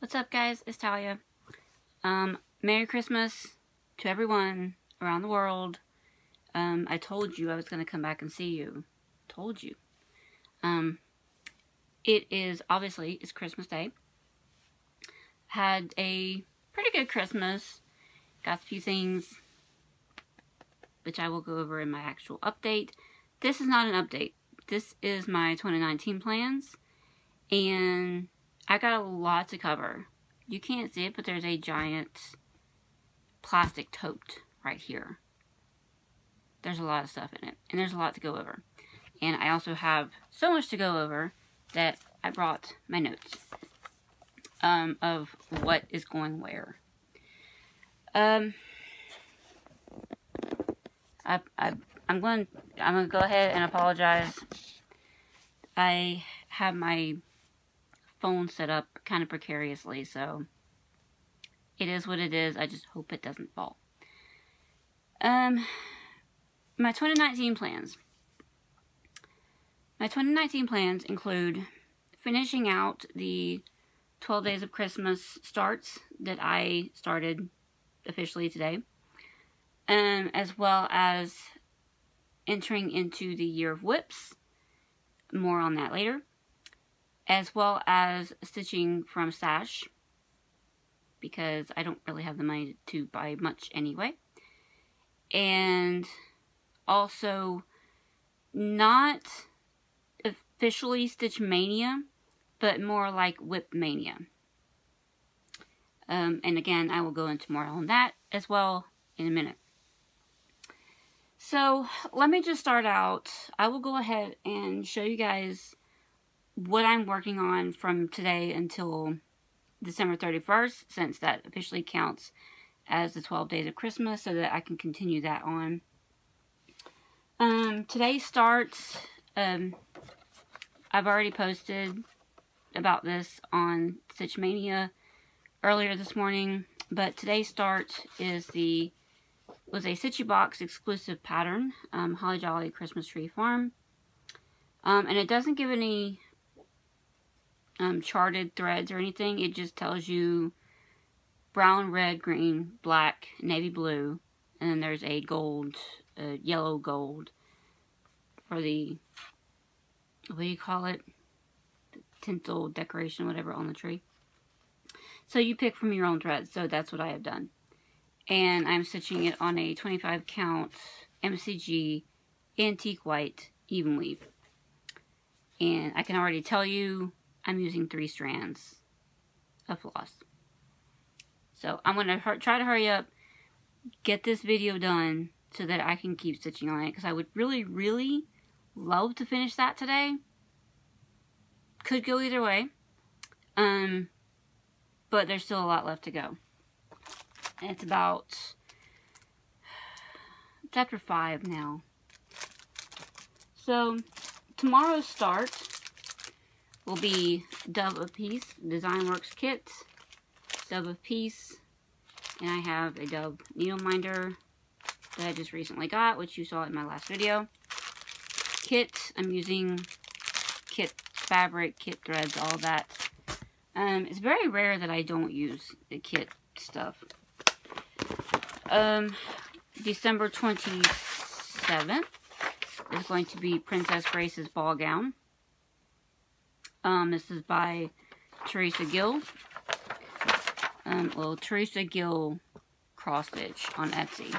What's up, guys? It's Talia. Merry Christmas to everyone around the world. I told you I was going to come back and see you. Told you. It is, obviously, it's Christmas Day. Had a pretty good Christmas. Got a few things which I will go over in my actual update. This is not an update. This is my 2019 plans. And I got a lot to cover. You can't see it, but there's a giant plastic tote right here. There's a lot of stuff in it. And there's a lot to go over. And I also have so much to go over that I brought my notes of what is going where. I'm going to go ahead and apologize. I have my phone set up kind of precariously, so it is what it is. I just hope it doesn't fall. My 2019 plans. My 2019 plans include finishing out the 12 Days of Christmas starts that I started officially today, as well as entering into the Year of Whips. More on that later. As well as stitching from stash, because I don't really have the money to buy much anyway. And also not officially Stitch Mania, but more like Whip Mania. And again, I will go into more on that as well in a minute. So let me just start out. I will go ahead and show you guys what I'm working on from today until December 31st, since that officially counts as the 12 days of Christmas, so that I can continue that on. Today starts, I've already posted about this on Stitch Mania earlier this morning, but today's start was a Stitchy Box exclusive pattern, Holly Jolly Christmas Tree Farm. And it doesn't give any charted threads or anything. It just tells you brown, red, green, black, navy blue, and then there's a gold, yellow gold for the, what do you call it, the tinsel decoration, whatever, on the tree. So you pick from your own threads. So that's what I have done, and I'm stitching it on a 25 count MCG antique white even weave. And I can already tell you I'm using 3 strands of floss. So I'm going to try to hurry up, get this video done so that I can keep stitching on it, because I would really, really love to finish that today. Could go either way. But there's still a lot left to go. And it's after 5 now. So tomorrow's start will be Dove of Peace, Design Works Kit, Dove of Peace, and I have a Dove needle minder that I just recently got, which you saw in my last video. Kit, I'm using kit fabric, kit threads, all that. It's very rare that I don't use the kit stuff. December 27th is going to be Princess Grace's ball gown. This is by Teresa Gill. Teresa Gill cross stitch on Etsy.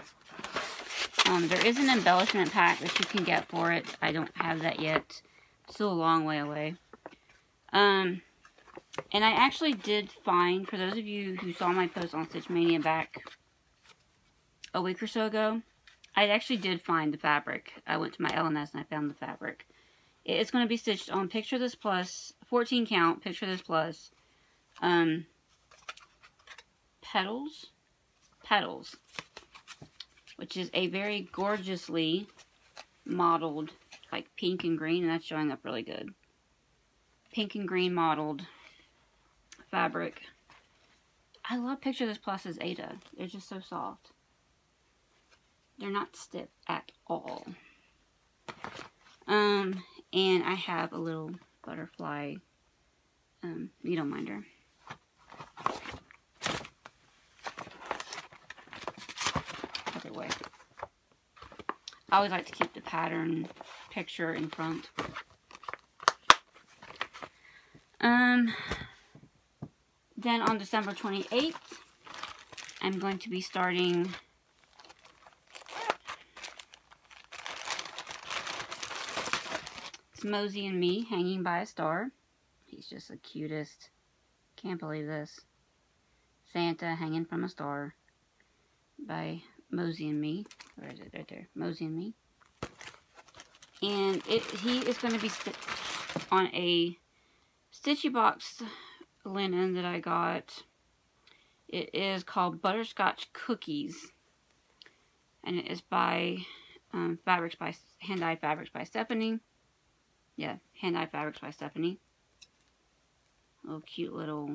There is an embellishment pack that you can get for it. I don't have that yet. Still a long way away. And I actually did find, for those of you who saw my post on Stitch Mania back a week or so ago, I actually did find the fabric. I went to my LNS and I found the fabric. It's going to be stitched on Picture This Plus, 14 count, Picture This Plus, Petals, which is a very gorgeously modeled, like pink and green, and that's showing up really good. Pink and green modeled fabric. I love Picture This Plus's Ada. They're just so soft. They're not stiff at all. And I have a little butterfly needle minder. away. I always like to keep the pattern picture in front. Then on December 28th, I'm going to be starting it's Mosey and Me, Hanging by a Star. He's just the cutest. Can't believe this. Santa Hanging from a Star by Mosey and Me. Where is it? Right there. Mosey and Me. And he is going to be on a Stitchy Box linen that I got. It is called Butterscotch Cookies. And it is by Hand-Dyed Fabrics by Stephanie. Yeah, Hand-Dyed Fabrics by Stephanie. Little cute little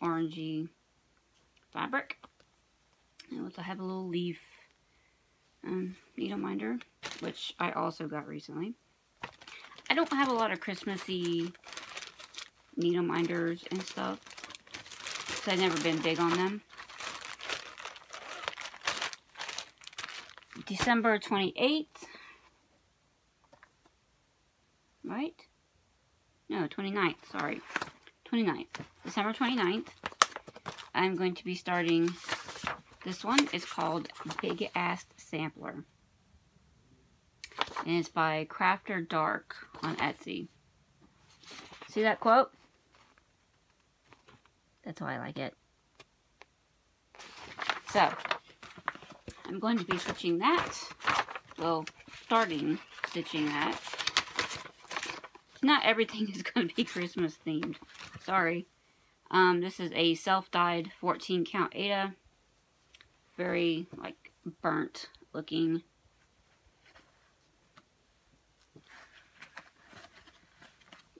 orangey fabric. And I have a little leaf needle minder, which I also got recently. I don't have a lot of Christmassy needle minders and stuff, so I've never been big on them. December 28th. Right? No, 29th, sorry. 29th. December 29th. I'm going to be starting this one. It's called Big Ass Sampler. And it's by Crafter Dark on Etsy. See that quote? That's why I like it. So, I'm going to be stitching that. Well, starting stitching that. Not everything is going to be Christmas themed. Sorry. This is a self-dyed 14 count Aida. Very, like, burnt looking.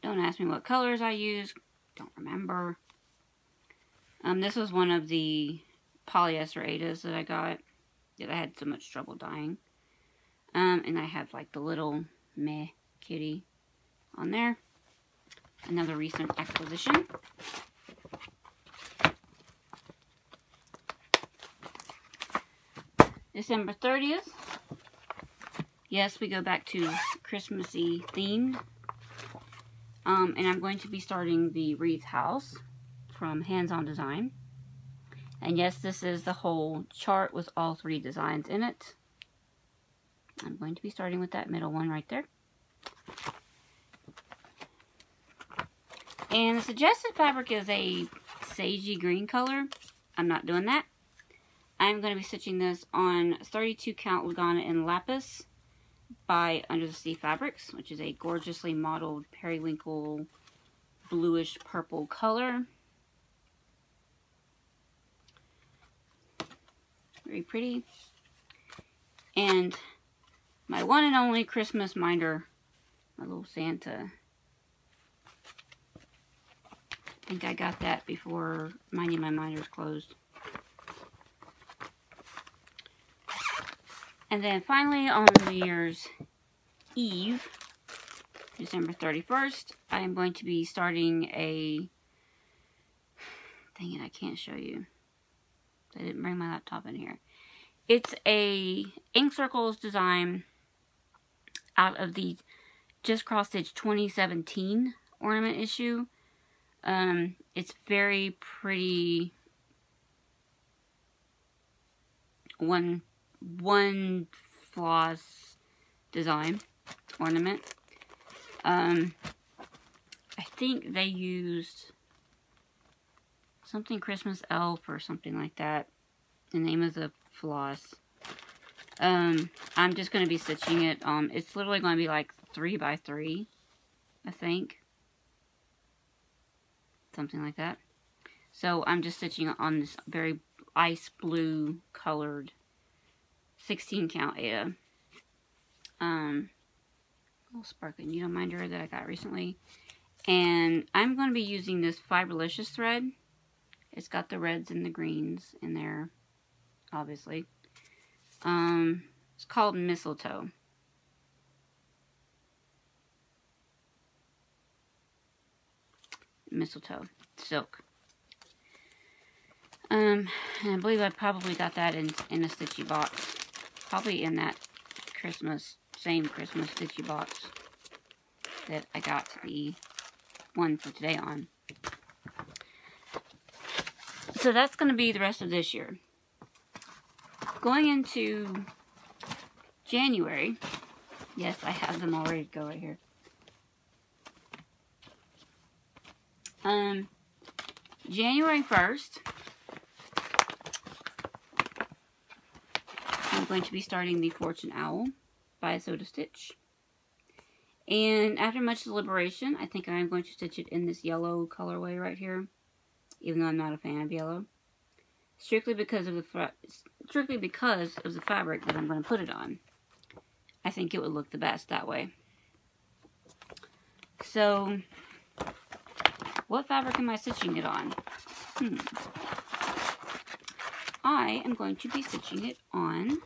Don't ask me what colors I use. Don't remember. This was one of the polyester Aidas that I got. That I had so much trouble dyeing. And I have, like, the little meh kitty on there. Another recent acquisition. December 30th. Yes, we go back to Christmassy themed. And I'm going to be starting the wreath house from Hands On Design. And yes, this is the whole chart with all 3 designs in it. I'm going to be starting with that middle one right there. And the suggested fabric is a sagey green color. I'm not doing that. I'm going to be stitching this on 32 count Lugana in Lapis by Under the Sea Fabrics, which is a gorgeously modeled periwinkle bluish purple color. Very pretty. And my one and only Christmas minder, my little Santa. I think I got that before my minders closed. And then finally on New Year's Eve, December 31st, I am going to be starting a, dang it, I can't show you. I didn't bring my laptop in here. It's a Ink Circles design out of the Just Cross Stitch 2017 ornament issue. It's very pretty. One floss design ornament. I think they used something Christmas elf or something like that. The name of the floss. I'm just going to be stitching it. It's literally going to be like 3 by 3, I think. Something like that. So I'm just stitching on this very ice blue colored 16 count Aida. Little sparkly needle minder that I got recently. And I'm going to be using this Fiberlicious thread. It's got the reds and the greens in there, obviously. It's called Mistletoe. Mistletoe silk. And I believe I probably got that in a Stitchy box. Probably in that same Christmas stitchy box that I got the one for today on. So that's going to be the rest of this year. Going into January, yes, I have them all ready to go right here. January 1st, I'm going to be starting the Fortune Owl by Soda Stitch. And after much deliberation, I think I'm going to stitch it in this yellow colorway right here, even though I'm not a fan of yellow. Strictly because of the fabric that I'm going to put it on. I think it would look the best that way. So, what fabric am I stitching it on? I am going to be stitching it on,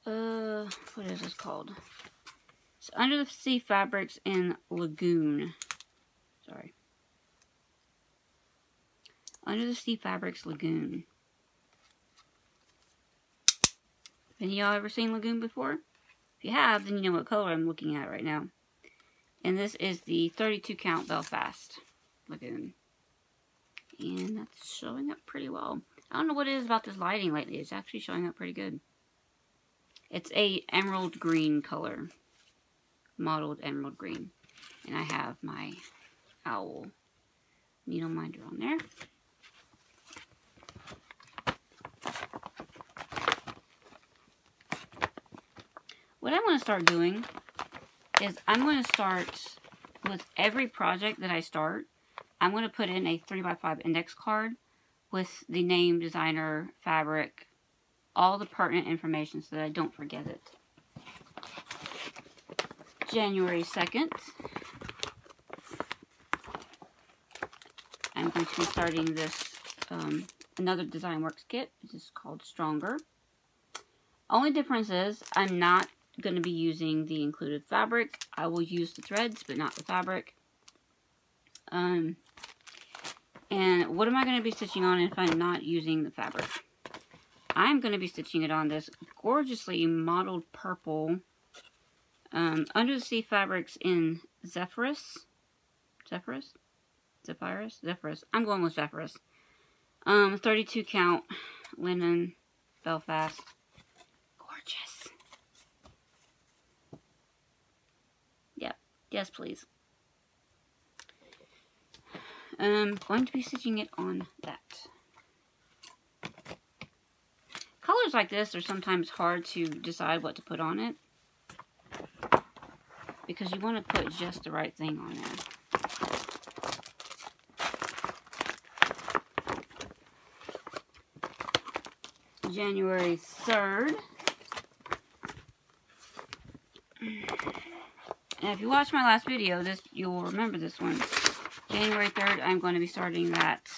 what is this called? It's Under the Sea Fabrics in Lagoon. Sorry. Under the Sea Fabrics Lagoon. Have any of y'all ever seen Lagoon before? If you have, then you know what color I'm looking at right now. And this is the 32 count Belfast Lagoon. And that's showing up pretty well. I don't know what it is about this lighting lately. It's actually showing up pretty good. It's a emerald green color. Mottled emerald green. And I have my owl needle minder on there. What I'm going to start doing is I'm going to start with every project that I start. I'm going to put in a 3x5 index card with the name, designer, fabric, all the pertinent information so that I don't forget it. January 2nd, I'm going to be starting this another Design Works kit. This is called Stronger. Only difference is I'm not going to be using the included fabric. I will use the threads, but not the fabric. And what am I going to be stitching on if I'm not using the fabric? I'm going to be stitching it on this gorgeously mottled purple Under the Sea Fabrics in Zephyrus. Zephyrus? I'm going with Zephyrus. 32 count linen Belfast. Gorgeous. Yep. Yes, please. Going to be stitching it on that. Colors like this are sometimes hard to decide what to put on it, because you want to put just the right thing on there. January 3rd. And if you watched my last video, you will remember this one. January 3rd, I'm going to be starting that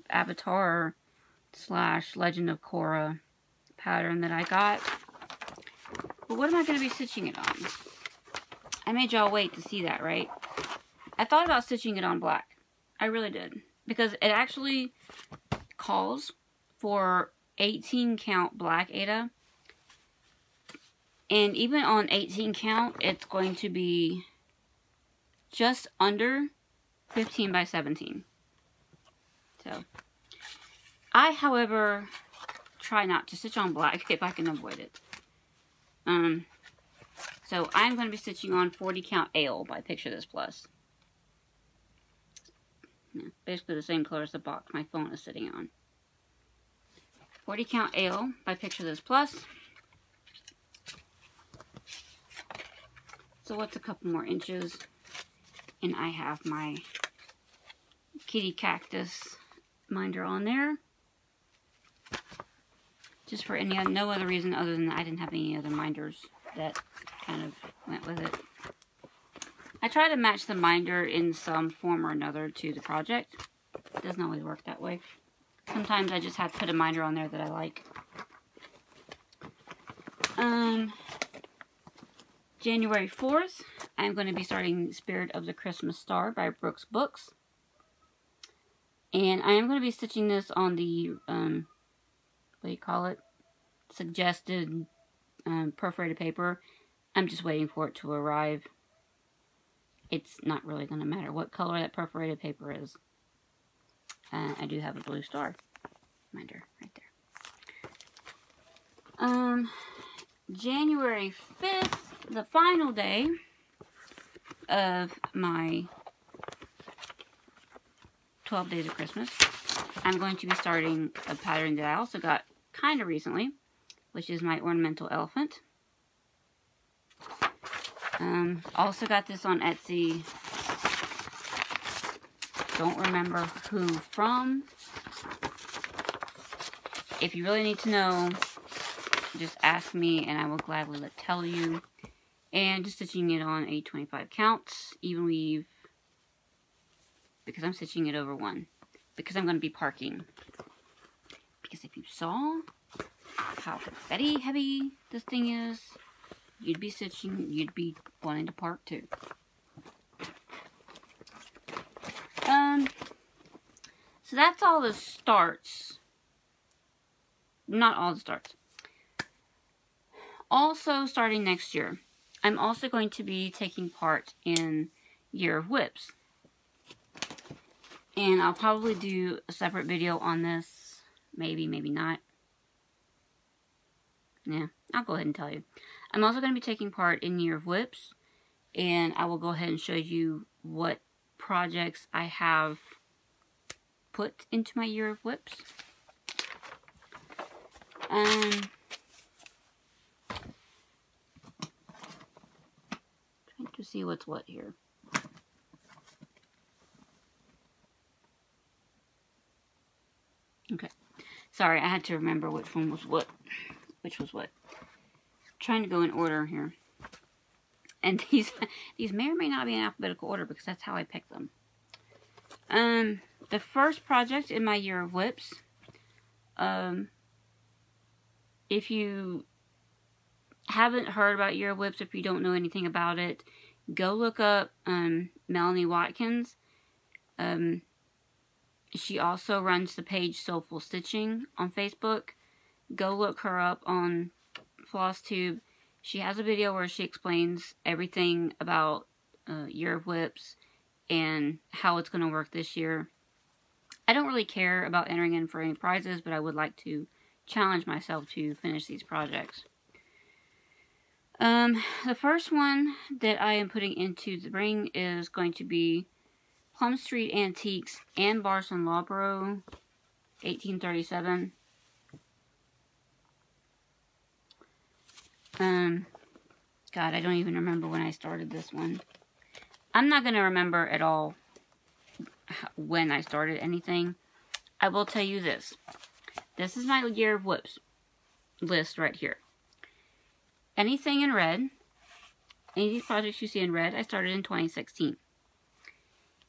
Avatar / Legend of Korra pattern that I got. But what am I going to be stitching it on? I made y'all wait to see that, right? I thought about stitching it on black. I really did. Because it actually calls for 18 count black Aida. And even on 18 count, it's going to be just under 15 by 17. So, I, however, try not to stitch on black if I can avoid it. So I'm going to be stitching on 40 count Ale by Picture This Plus. Yeah, basically the same color as the box my phone is sitting on. 40 count Ale by Picture This Plus. So what's a couple more inches? And I have my kitty cactus minder on there. Just for no other reason other than I didn't have any other minders that kind of went with it. I try to match the minder in some form or another to the project. It doesn't always work that way. Sometimes I just have to put a minder on there that I like. January 4th, I'm going to be starting Spirit of the Christmas Star by Brooks Books. And I am going to be stitching this on the, what do you call it? suggested perforated paper. I'm just waiting for it to arrive. It's not really going to matter what color that perforated paper is. I do have a blue star reminder right there. January 5th, the final day of my 12 Days of Christmas, I'm going to be starting a pattern that I also got kind of recently, which is my ornamental elephant. Also got this on Etsy. Don't remember who from. If you really need to know, just ask me and I will gladly tell you. And just stitching it on a 25 count, even weave, because I'm stitching it over 1. Because I'm going to be parking. Because if you saw how confetti heavy this thing is, you'd be wanting to park too. So that's all the starts. Not all the starts. Also, starting next year, I'm also going to be taking part in Year of Whips. And I'll probably do a separate video on this. Maybe, maybe not. Yeah, I'll go ahead and tell you. I'm also going to be taking part in Year of Whips. And I will go ahead and show you what projects I have put into my Year of Whips. Trying to see what's what here. Okay. Sorry, I had to remember which one was what. Which was what. Trying to go in order here. And these may or may not be in alphabetical order because that's how I pick them. The first project in my Year of Whips, if you haven't heard about Year of Whips, if you don't know anything about it, go look up Melanie Watkins. She also runs the page Soulful Stitching on Facebook. Go look her up on Flosstube. She has a video where she explains everything about Year of Whips and how it's going to work this year. I don't really care about entering in for any prizes, but I would like to challenge myself to finish these projects. The first one that I am putting into the ring is going to be Plum Street Antiques and Barson Lawborough 1837. God, I don't even remember when I started this one. I'm not going to remember at all when I started anything. I will tell you this. This is my Year of Whips list right here. Anything in red, any of these projects you see in red, I started in 2016.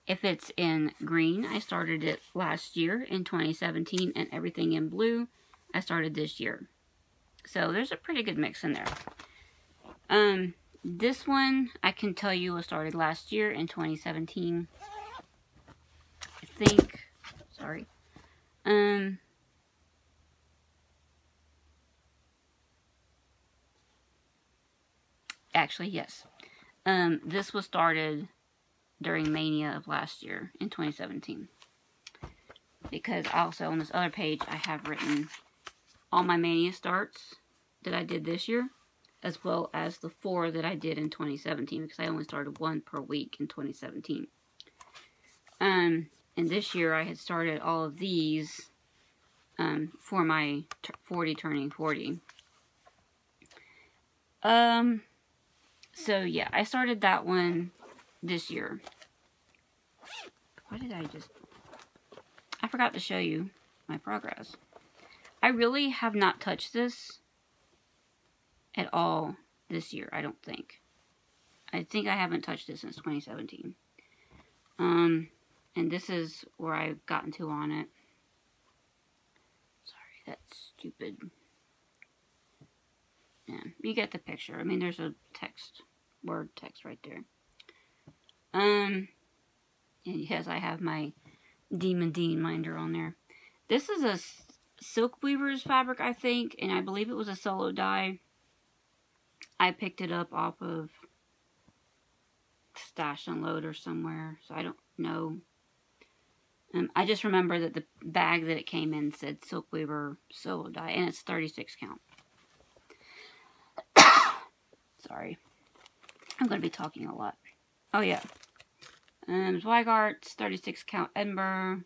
If it's in green, I started it last year in 2017, and everything in blue, I started this year. So there's a pretty good mix in there. This one, I can tell you, was started last year in 2017. I think, sorry. Actually, yes. This was started during Mania of last year in 2017. Because also on this other page, I have written all my Mania starts that I did this year, as well as the 4 that I did in 2017, because I only started 1 per week in 2017. And this year I had started all of these for my 40 turning 40. So yeah, I started that one this year. Why did I forgot to show you my progress. I really have not touched this at all this year, I don't think. I think I haven't touched it since 2017. And this is where I've gotten to on it. Sorry, that's stupid. Yeah, you get the picture. I mean, there's a word text right there. And yes, I have my Demon Dean minder on there. This is a Silk Weaver's fabric, I think, and I believe it was a solo dye. I picked it up off of Stash Unload or somewhere, so I don't know. I just remember that the bag that it came in said Silk Weaver solo dye, and it's 36 count. Sorry. I'm going to be talking a lot. Oh, yeah. Zweigart's 36 count Edinburgh.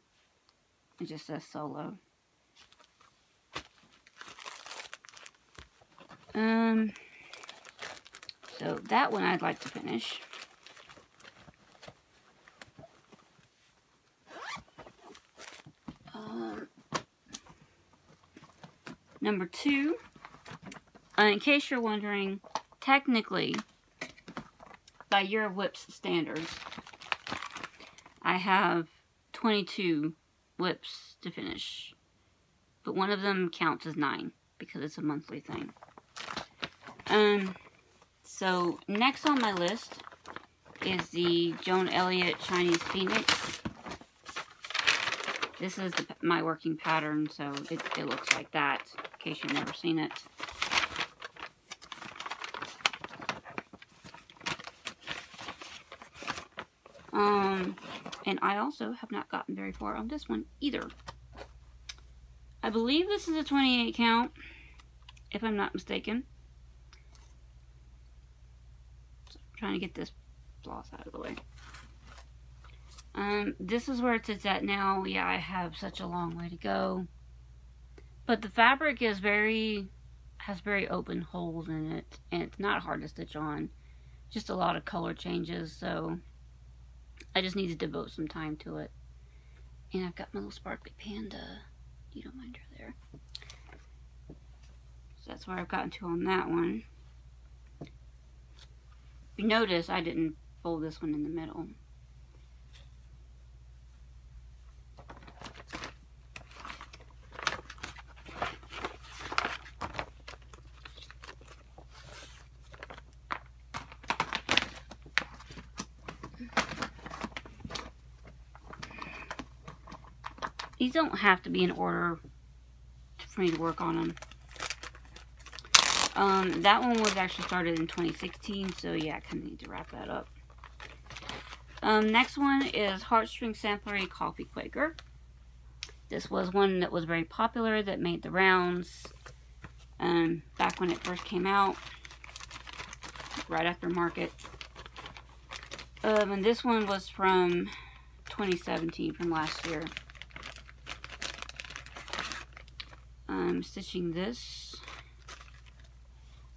It just says solo. So that one I'd like to finish. Number 2, in case you're wondering, technically, by Year of Whips standards, I have 22 whips to finish, but one of them counts as 9 because it's a monthly thing. So next on my list is the Joan Elliott Chinese Phoenix. This is my working pattern, so it looks like that, in case you've never seen it. And I also have not gotten very far on this one either. I believe this is a 28 count, if I'm not mistaken. So I'm trying to get this floss out of the way. This is where it sits at now. Yeah, I have such a long way to go. But the fabric is has very open holes in it, and it's not hard to stitch on. Just a lot of color changes, so I just need to devote some time to it. And I've got my little sparkly panda. You don't mind her there. So that's where I've gotten to on that one. If you notice, I didn't fold this one in the middle. These don't have to be in order for me to work on them. That one was actually started in 2016, so yeah, I kind of need to wrap that up. Next one is Heartstring Samplery Coffee Quaker. This was one that was very popular, that made the rounds back when it first came out, right after market. And this one was from 2017, from last year. I'm stitching this.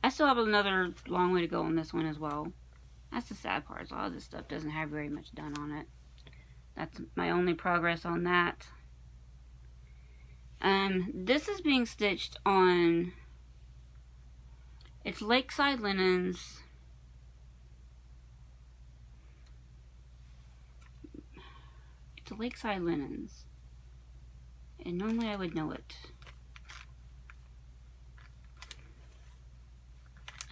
I still have another long way to go on this one as well. That's the sad part. A lot of this stuff doesn't have very much done on it. That's my only progress on that. This is being stitched on, it's Lakeside Linens. It's a Lakeside Linens. And normally I would know it.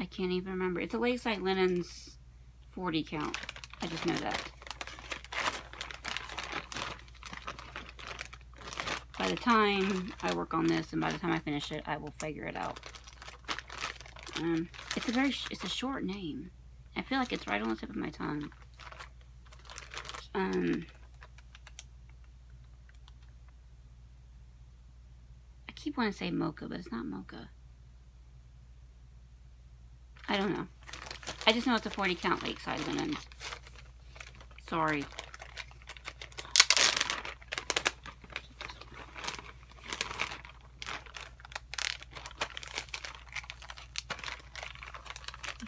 I can't even remember. It's a Lakeside Linens 40 count. I just know that. By the time I work on this and by the time I finish it, I will figure it out. It's a short name. I feel like it's right on the tip of my tongue. I keep wanting to say mocha, but it's not mocha. I don't know. I just know it's a 40 count Lakeside Linens. Sorry.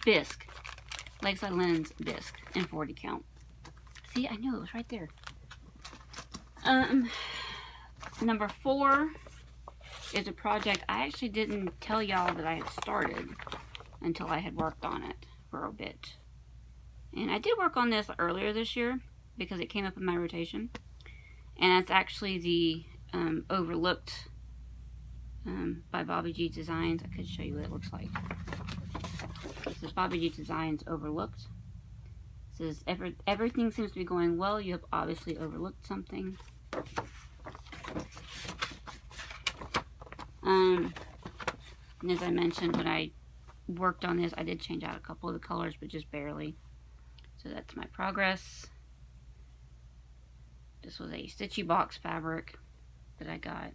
Bisque. Lakeside Linens Bisque in 40 count. See, I knew it was right there. Number 4 is a project I actually didn't tell y'all that I had started until I had worked on it for a bit. And I did work on this earlier this year because it came up in my rotation. And it's actually the Overlooked by Bobby G Designs. I could show you what it looks like. This is Bobby G Designs Overlooked. It says, everything seems to be going well. You have obviously overlooked something. And as I mentioned, when I worked on this, I did change out a couple of the colors, but just barely. So that's my progress. This was a stitchy box fabric that I got.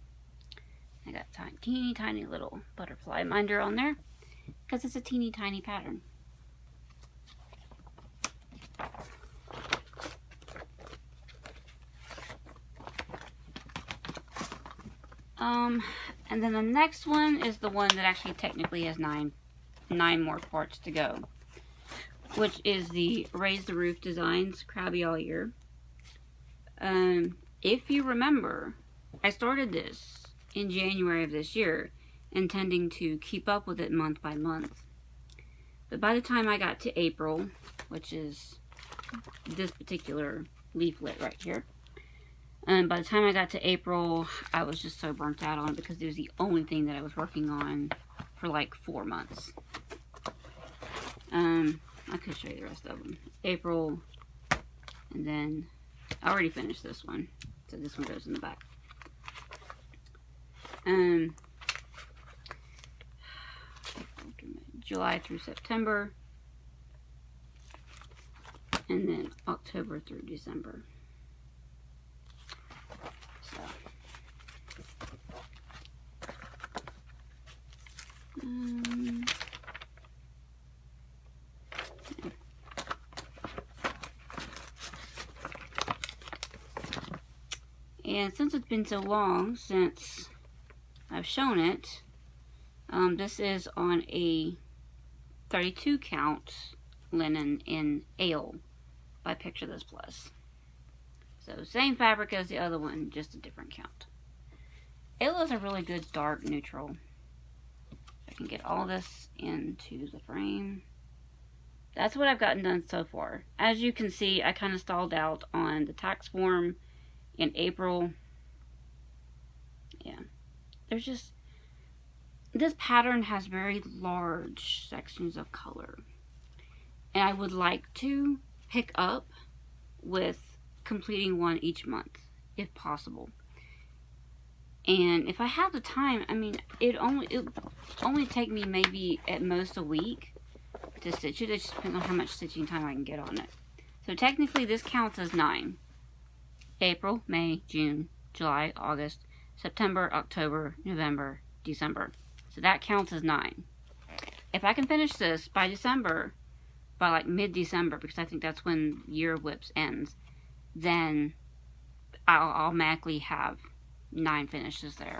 I got teeny tiny little butterfly minder on there because it's a teeny tiny pattern. And then the next one is the one that actually technically has nine more parts to go, which is the Raise the Roof Designs Crabby All Year. If you remember, I started this in January of this year, intending to keep up with it month by month. But by the time I got to April, which is this particular leaflet right here, by the time I got to April, I was just so burnt out on it because it was the only thing that I was working on for like 4 months. I could show you the rest of them. April, and then I already finished this one, so this one goes in the back. July through September, and then October through December. So, and since it's been so long since I've shown it, this is on a 32 count linen in Ale by Picture This Plus. So same fabric as the other one, just a different count. Ale is a really good dark neutral. I can get all this into the frame. That's what I've gotten done so far. As you can see, I kind of stalled out on the tax form in April. Yeah, there's just, this pattern has very large sections of color, and I would like to pick up with completing one each month if possible. And if I have the time, I mean, it only take me maybe at most a week to stitch it. It just depends on how much stitching time I can get on it. So technically this counts as 9. April, May, June, July, August, September, October, November, December. So that counts as 9. If I can finish this by December, by like mid-December, because I think that's when Year of Whips ends, then I'll automatically have 9 finishes there.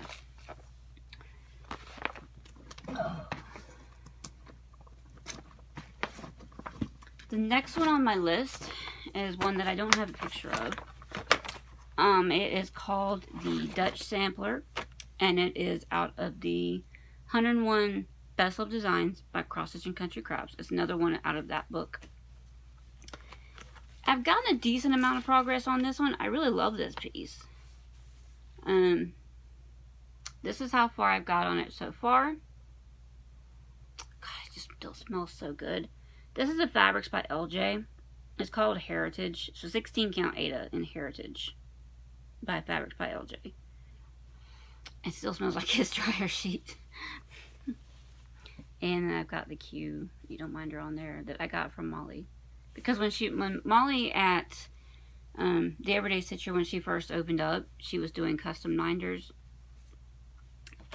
The next one on my list is one that I don't have a picture of. It is called the Dutch Sampler, and it is out of the 101 Best Love Designs by Cross Stitch and Country Crafts. It's another one out of that book. I've gotten a decent amount of progress on this one. I really love this piece. This is how far I've got on it so far. God, it just still smells so good. This is the Fabrics by LJ. It's called Heritage. So 16 count Ada in Heritage by Fabrics by LJ. It still smells like his dryer sheet. And I've got the Q needle minder on there that I got from Molly. Because when Molly at the Everyday Stitcher, when she first opened up, she was doing custom minders.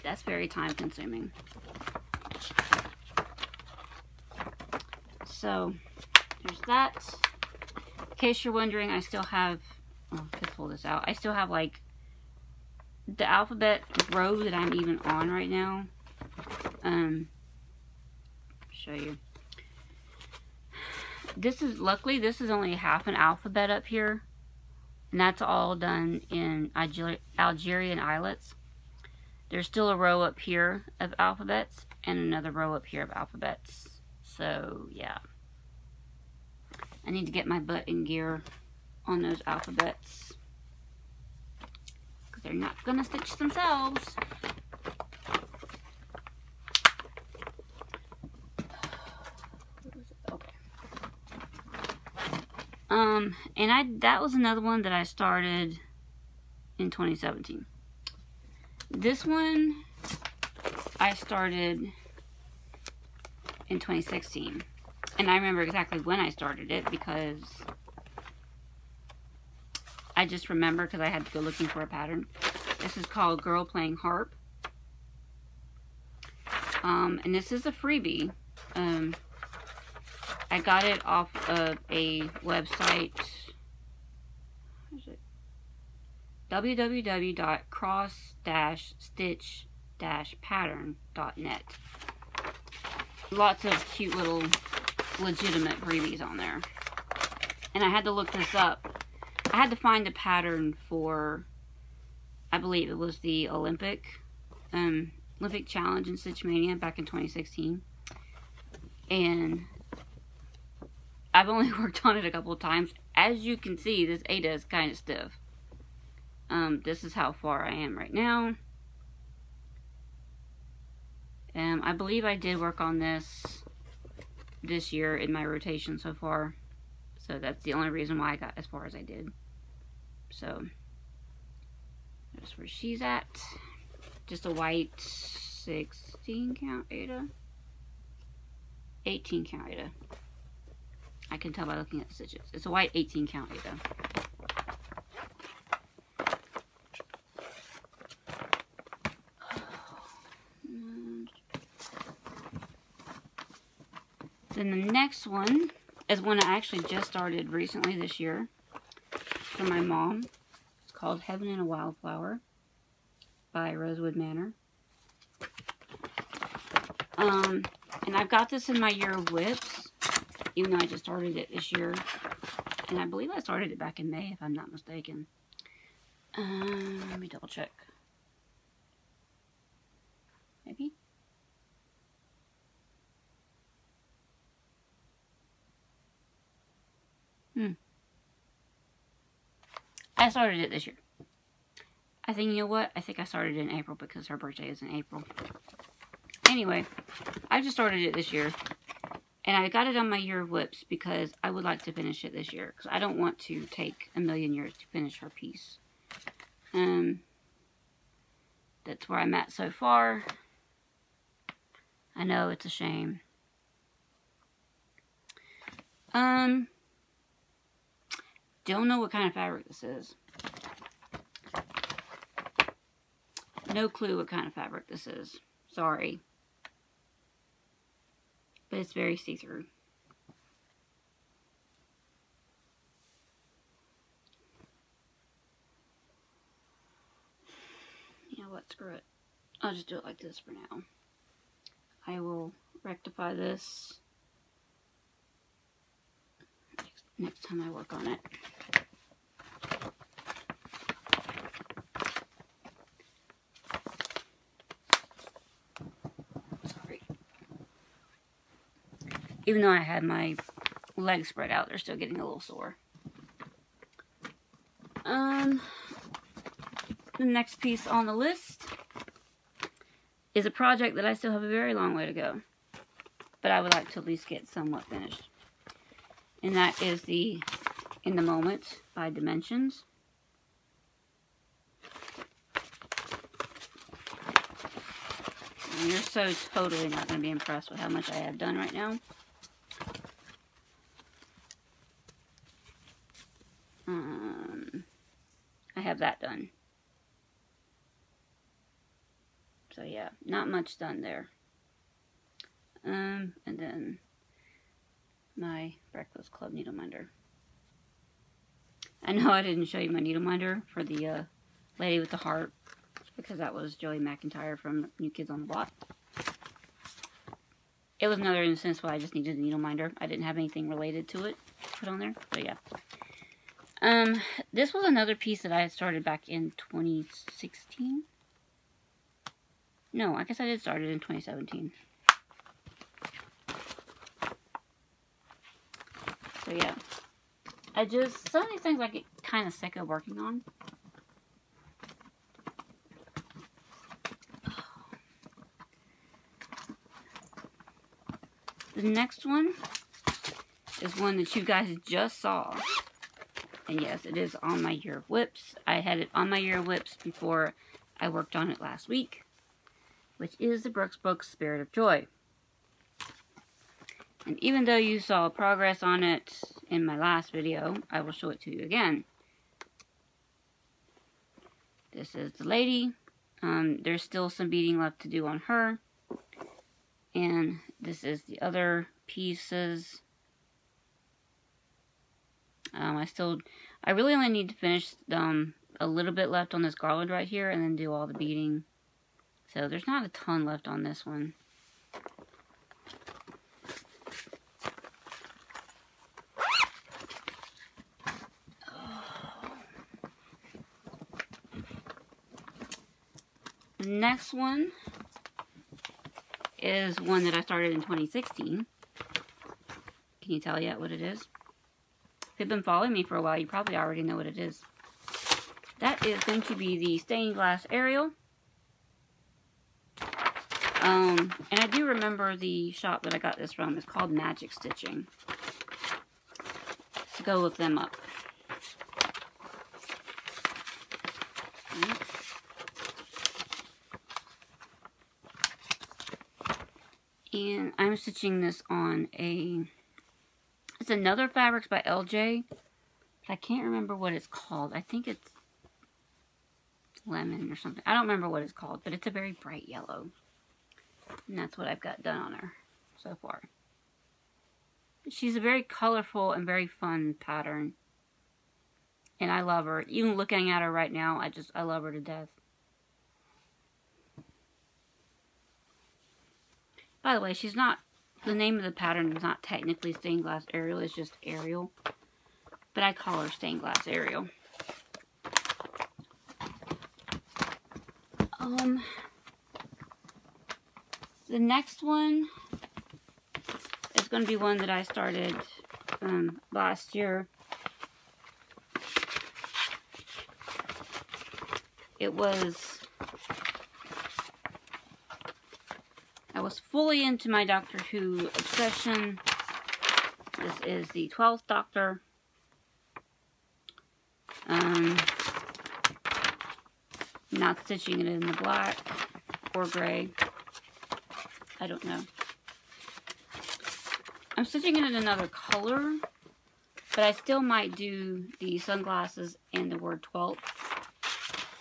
That's very time consuming. So there's that. In case you're wondering, I still have, oh, I could pull this out. I still have like the alphabet row that I'm even on right now. Show you. This is, luckily, this is only half an alphabet up here. And that's all done in Algerian eyelets. There's still a row up here of alphabets and another row up here of alphabets. So, yeah. I need to get my butt in gear on those alphabets, because they're not going to stitch themselves. And that was another one that I started in 2017. This one I started in 2016. And I remember exactly when I started it because I just remember because I had to go looking for a pattern. This is called Girl Playing Harp. And this is a freebie. I got it off of a website. What is it? www.cross-stitch-pattern.net. Lots of cute little legitimate freebies on there. And I had to look this up. I had to find a pattern for, I believe it was the Olympic Challenge in Stitchmania back in 2016. And I've only worked on it a couple of times. As you can see, this Ada is kind of stiff. This is how far I am right now. I believe I did work on this year in my rotation so far. So that's the only reason why I got as far as I did. So that's where she's at. Just a white 16 count Ada. 18 count Ada. I can tell by looking at the stitches. It's a white 18 count Ada. Then the next one is one I actually just started recently this year for my mom. It's called Heaven in a Wildflower by Rosewood Manor. And I've got this in my year of whips, even though I just started it this year. And I believe I started it back in May, if I'm not mistaken. Let me double check. Maybe? I started it this year. I think, you know what? I think I started it in April because her birthday is in April. Anyway, I just started it this year. And I got it on my year of whips because I would like to finish it this year. Because I don't want to take a million years to finish her piece. That's where I'm at so far. I know, it's a shame. Don't know what kind of fabric this is. No clue what kind of fabric this is. Sorry. But it's very see-through. You know what? Screw it. I'll just do it like this for now. I will rectify this next time I work on it. Sorry. Even though I had my legs spread out, they're still getting a little sore. The next piece on the list is a project that I still have a very long way to go. But I would like to at least get somewhat finished. And that is the In the Moment by Dimensions. And you're so totally not going to be impressed with how much I have done right now. I have that done. So yeah, not much done there. And then my Breakfast Club needle minder. I know I didn't show you my needle minder for the Lady with the Heart, because that was Joey McIntyre from New Kids on the Block. It was another instance where I just needed a needle minder. I didn't have anything related to it put on there, so yeah. This was another piece that I had started back in 2016. No, I guess I did start it in 2017. So yeah, some of these things I get kind of sick of working on. The next one is one that you guys just saw. And yes, it is on my year of whips. I had it on my year of whips before I worked on it last week. which is the Brooks Books Spirit of Joy. And even though you saw progress on it in my last video, I will show it to you again. This is the lady. There's still some beading left to do on her. And this is the other pieces. I really only need to finish a little bit left on this garland right here and then do all the beading. So there's not a ton left on this one. The next one is one that I started in 2016. Can you tell yet what it is? If you've been following me for a while, you probably already know what it is. That is going to be the stained glass Ariel. And I do remember the shop that I got this from. It's called Magic Stitching. So go look them up. And I'm stitching this on it's another Fabrics by LJ. But I can't remember what it's called. I think it's lemon or something. I don't remember what it's called, but it's a very bright yellow. And that's what I've got done on her so far. She's a very colorful and very fun pattern. And I love her. Even looking at her right now, I love her to death. By the way, the name of the pattern is not technically Stained Glass Ariel, it's just Ariel. But I call her Stained Glass Ariel. The next one is going to be one that I started last year. I was fully into my Doctor Who obsession. This is the 12th Doctor. Not stitching it in the black or gray. I don't know. I'm stitching it in another color, but I still might do the sunglasses and the word 12th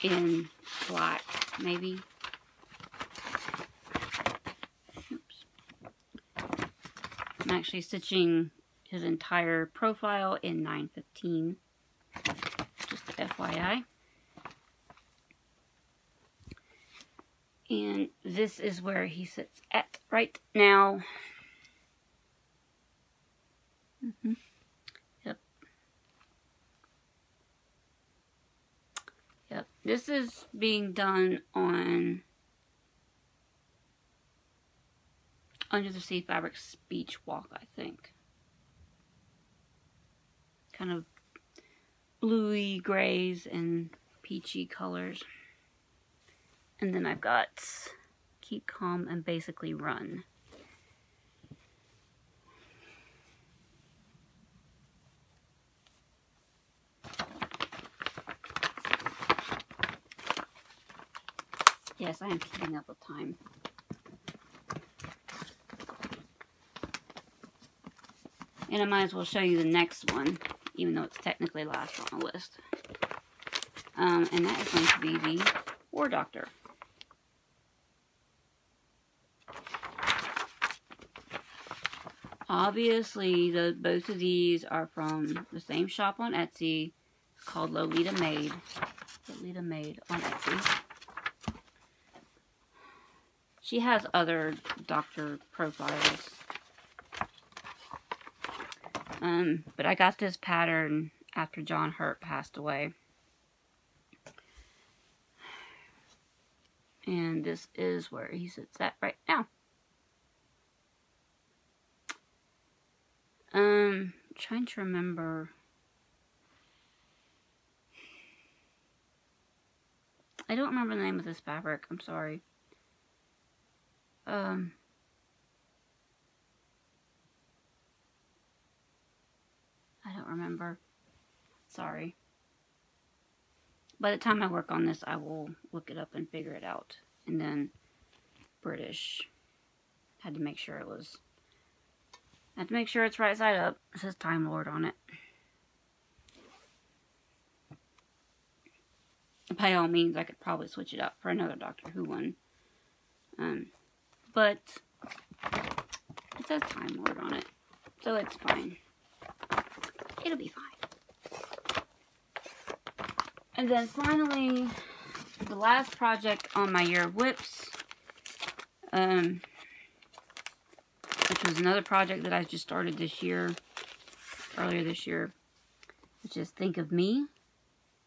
in black, maybe. Oops. I'm actually stitching his entire profile in 915, just a FYI. And this is where he sits at right now. Yep. This is being done on Under the Sea Fabrics Beach Walk, I think. Kind of bluey grays and peachy colors. And then I've got Keep Calm and Basically Run. Yes, I am keeping up with time. And I might as well show you the next one, even though it's technically last on the list. And that is going to be the War Doctor. Obviously, both of these are from the same shop on Etsy called Lolita Made. Lolita Made on Etsy. She has other doctor profiles. But I got this pattern after John Hurt passed away. And this is where he sits at right now. Trying to remember. I don't remember the name of this fabric. I'm sorry. I don't remember. Sorry. By the time I work on this, I will look it up and figure it out. And then British. Had to make sure it was... Had to make sure it's right side up. It says Time Lord on it. By all means, I could probably switch it up for another Doctor Who one. But it says Time Lord on it. So it's fine. It'll be fine. And then finally, the last project on my Year of Whips, which was another project that I just started this year, earlier this year, which is Think of Me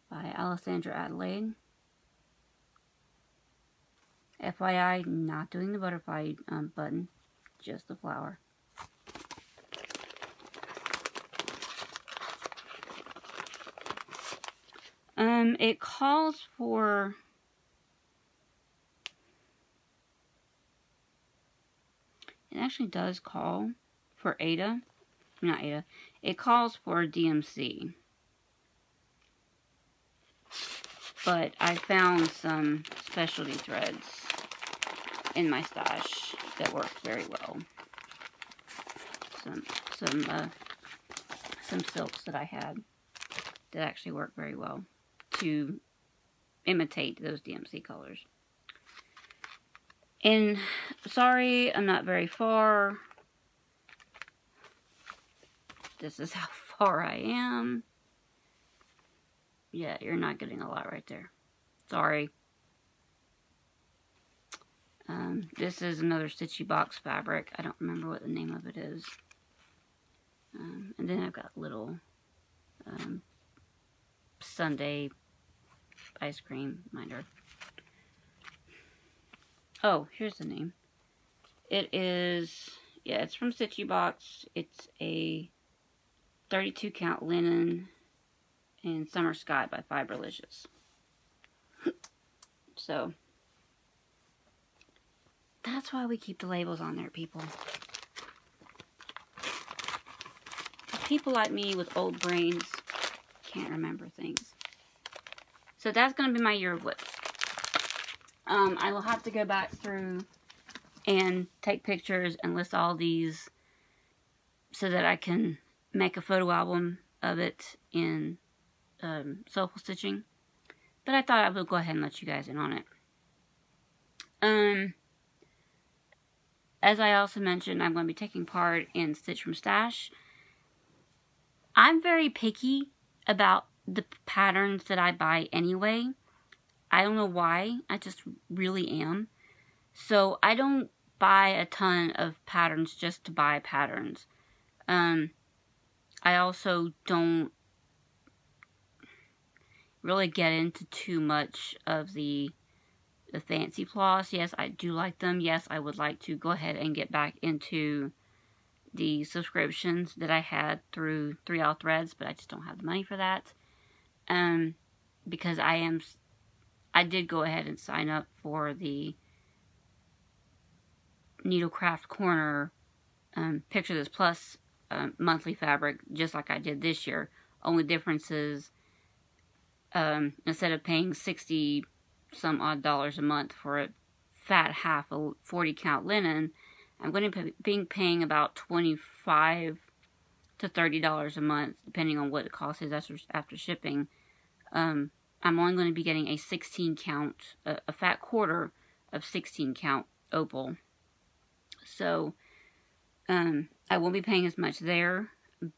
by Alessandra Adelaide. FYI, not doing the butterfly button, just the flower. It calls for... It actually does call for Ada. Not Ada. It calls for DMC. But I found some specialty threads in my stash that work very well. Some silks that I had that actually work very well to imitate those DMC colors. And sorry, I'm not very far. This is how far I am. Yeah, you're not getting a lot right there. Sorry. This is another Stitchy box fabric. I don't remember what the name of it is. And then I've got little Sunday ice cream minder. Oh, here's the name. It is, yeah, it's from Stitchy Box. It's a 32 count linen and Summer Sky by Fiberlicious. So, that's why we keep the labels on there, people. People like me with old brains can't remember things. So that's going to be my Year of Whips. I will have to go back through and take pictures and list all these so that I can make a photo album of it in Soulful Stitching. But I thought I would go ahead and let you guys in on it. As I also mentioned, I'm going to be taking part in Stitch from Stash. I'm very picky about the patterns that I buy anyway. I don't know why. I just really am. So I don't buy a ton of patterns just to buy patterns. I also don't really get into too much of the fancy floss. Yes, I do like them. Yes, I would like to go ahead and get back into the subscriptions that I had through 3L Threads, but I just don't have the money for that. Because I did go ahead and sign up for the Needlecraft Corner Picture This Plus monthly fabric, just like I did this year. Only difference is, instead of paying 60 some odd dollars a month for a fat half of 40 count linen, I'm going to be paying about $25 to $30 a month, depending on what it costs after shipping. I'm only going to be getting a 16 count, a fat quarter of 16 count opal. So, I won't be paying as much there,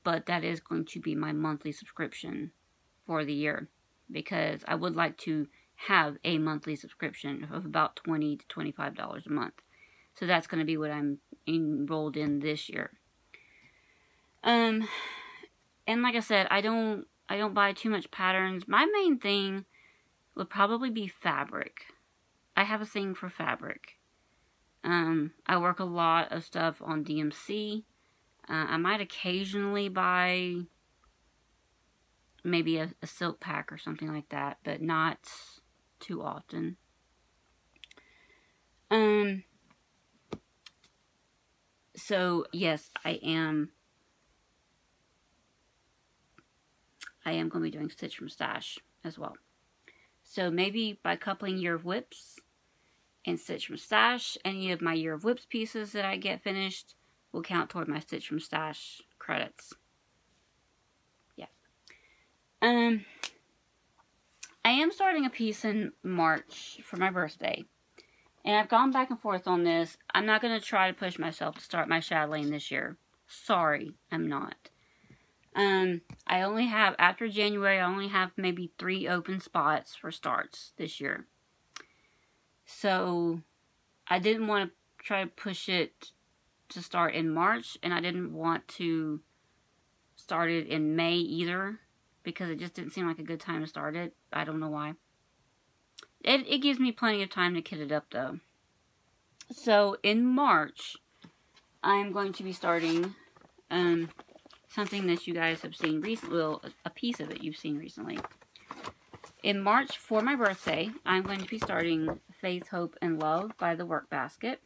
but that is going to be my monthly subscription for the year, because I would like to have a monthly subscription of about $20 to $25 a month. So that's going to be what I'm enrolled in this year. And like I said, I don't buy too much patterns. My main thing would probably be fabric. I have a thing for fabric. I work a lot of stuff on DMC. I might occasionally buy maybe a silk pack or something like that, but not too often. So yes, I am going to be doing Stitch from Stash as well. So maybe by coupling Year of Whips in Stitchmas Stash. Any of my Year of Whips pieces that I get finished will count toward my Stitchmas Stash credits. Yeah. I am starting a piece in March for my birthday. And I've gone back and forth on this. I'm not going to try to push myself to start my chatelaine this year. Sorry, I'm not. I only have, after January, I only have maybe 3 open spots for starts this year. So, I didn't want to try to push it to start in March, and I didn't want to start it in May either, because it just didn't seem like a good time to start it. I don't know why. It gives me plenty of time to kit it up, though. So, in March, I'm going to be starting something that you guys have seen recently, well, a piece of it you've seen recently. In March, for my birthday, I'm going to be starting Faith, Hope, and Love by the Work Basket.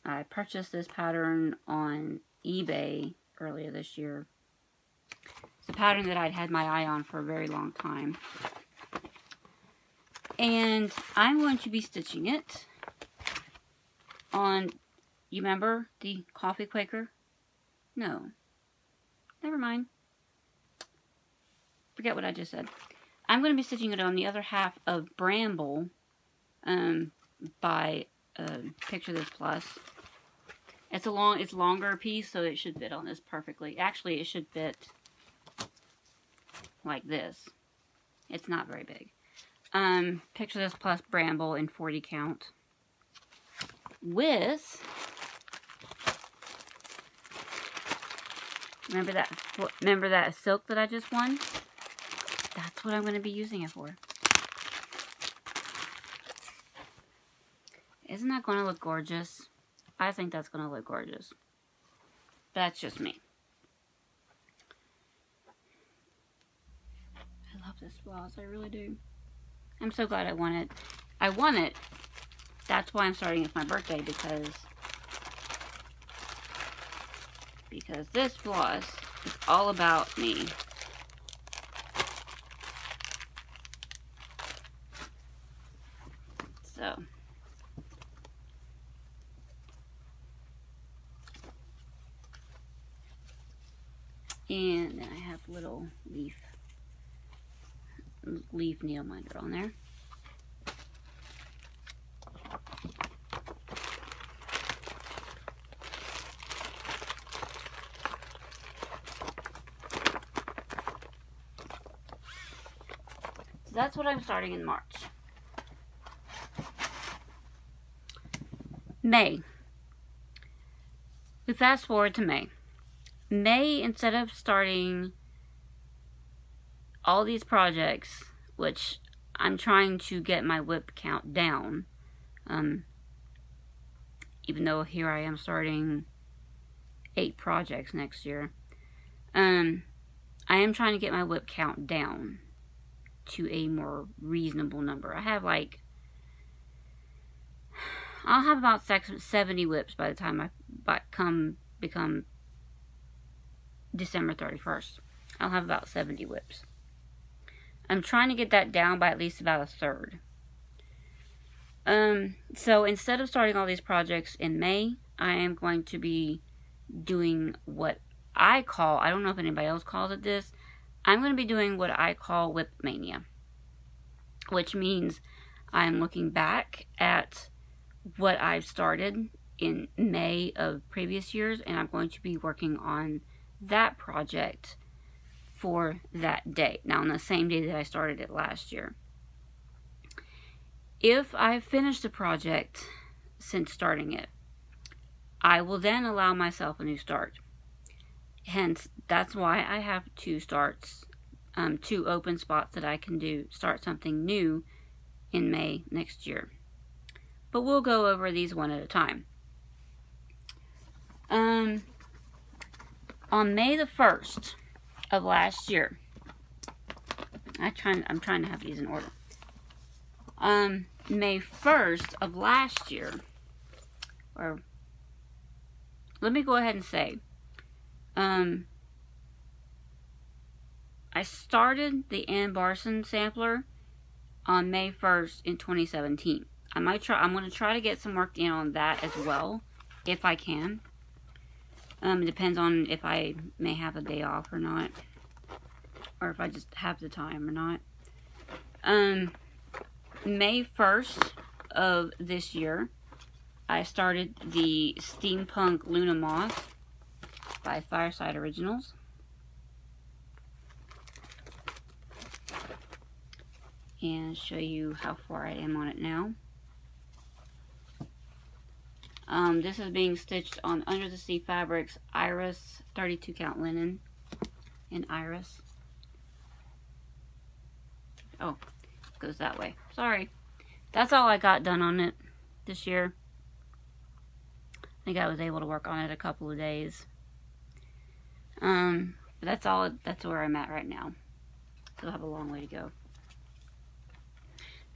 I purchased this pattern on eBay earlier this year. It's a pattern that I'd had my eye on for a very long time. And I'm going to be stitching it on, you remember the Coffee Quaker? No. Never mind. Forget what I just said. I'm going to be stitching it on the other half of Bramble by Picture This Plus. It's longer piece, so it should fit on this perfectly. Actually, it should fit like this. It's not very big. Picture This Plus Bramble in 40 count. With, remember that silk that I just won? That's what I'm going to be using it for. Isn't that going to look gorgeous? I think that's going to look gorgeous. That's just me. I love this blouse. I really do. I'm so glad I won it. I won it. That's why I'm starting with my birthday, because this blouse is all about me. So, and then I have little leaf needle minder on there. So that's what I'm starting in March. May. We fast forward to May. May, instead of starting all these projects, which I'm trying to get my whip count down, even though here I am starting 8 projects next year, I am trying to get my whip count down to a more reasonable number. I'll have about 70 whips by the time I become December 31st. I'll have about 70 whips. I'm trying to get that down by at least about a third. So instead of starting all these projects in May, I am going to be doing what I call, I don't know if anybody else calls it this, I'm going to be doing what I call Whip Mania. Which means I'm looking back at what I've started in May of previous years, and I'm going to be working on that project for that day. Now, on the same day that I started it last year. If I've finished a project since starting it, I will then allow myself a new start. Hence, that's why I have 2 starts, 2 open spots that I can start something new in May next year. But we'll go over these one at a time. On May the 1st of last year, I'm trying to have these in order. May 1st of last year, or let me go ahead and say, I started the Ann Barson sampler on May 1st in 2017. I'm going to try to get some work in on that as well, if I can. It depends on if I may have a day off or not, or if I just have the time or not. May 1st of this year, I started the Steampunk Luna Moth by Fireside Originals. And show you how far I am on it now. This is being stitched on Under the Sea Fabrics Iris 32 count linen in Iris. Oh, it goes that way. Sorry. That's all I got done on it this year. I think I was able to work on it a couple of days. But that's where I'm at right now. Still have a long way to go.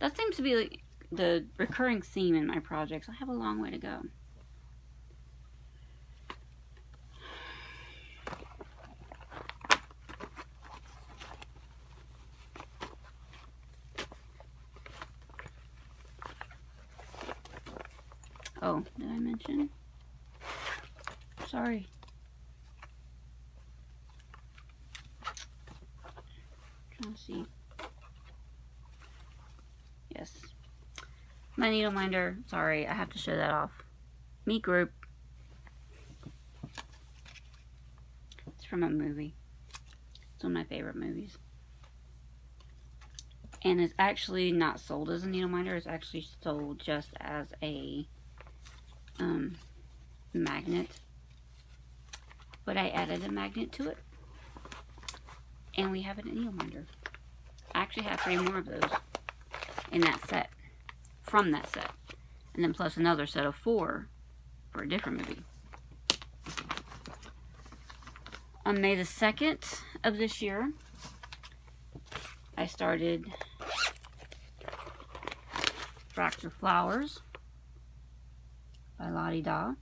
That seems to be like the recurring theme in my projects. I have a long way to go. Oh, did I mention? Sorry. Trying to see. Yes. My needle minder. Sorry, I have to show that off. Meat Group. It's from a movie. It's one of my favorite movies. And it's actually not sold as a needle minder. It's actually sold just as a magnet. But I added a magnet to it. And we have a needle minder. I actually have 3 more of those in that set. From that set. And then plus another set of 4 for a different movie. On May the 2nd of this year, I started Fracture Flowers by Lottie Da.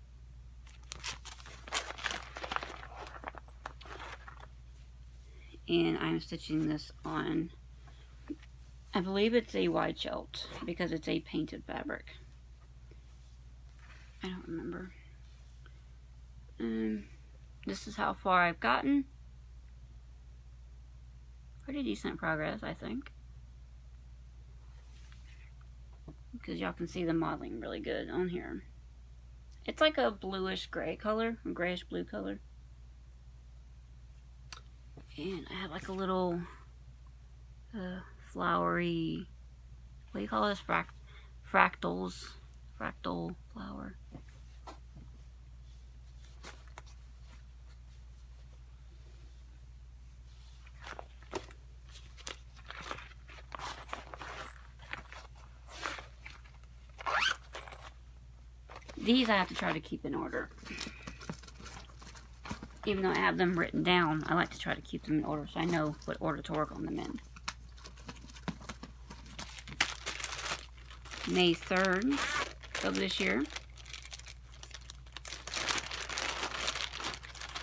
And I'm stitching this on, I believe it's a wide shelf because it's a painted fabric. I don't remember. This is how far I've gotten. Pretty decent progress, I think. Because y'all can see the modeling really good on here. It's like a bluish gray color, a grayish blue color. And I have like a little flowery, what do you call this? Fractal flower. These I have to try to keep in order. Even though I have them written down, I like to try to keep them in order so I know what order to work on them in. May 3rd of this year.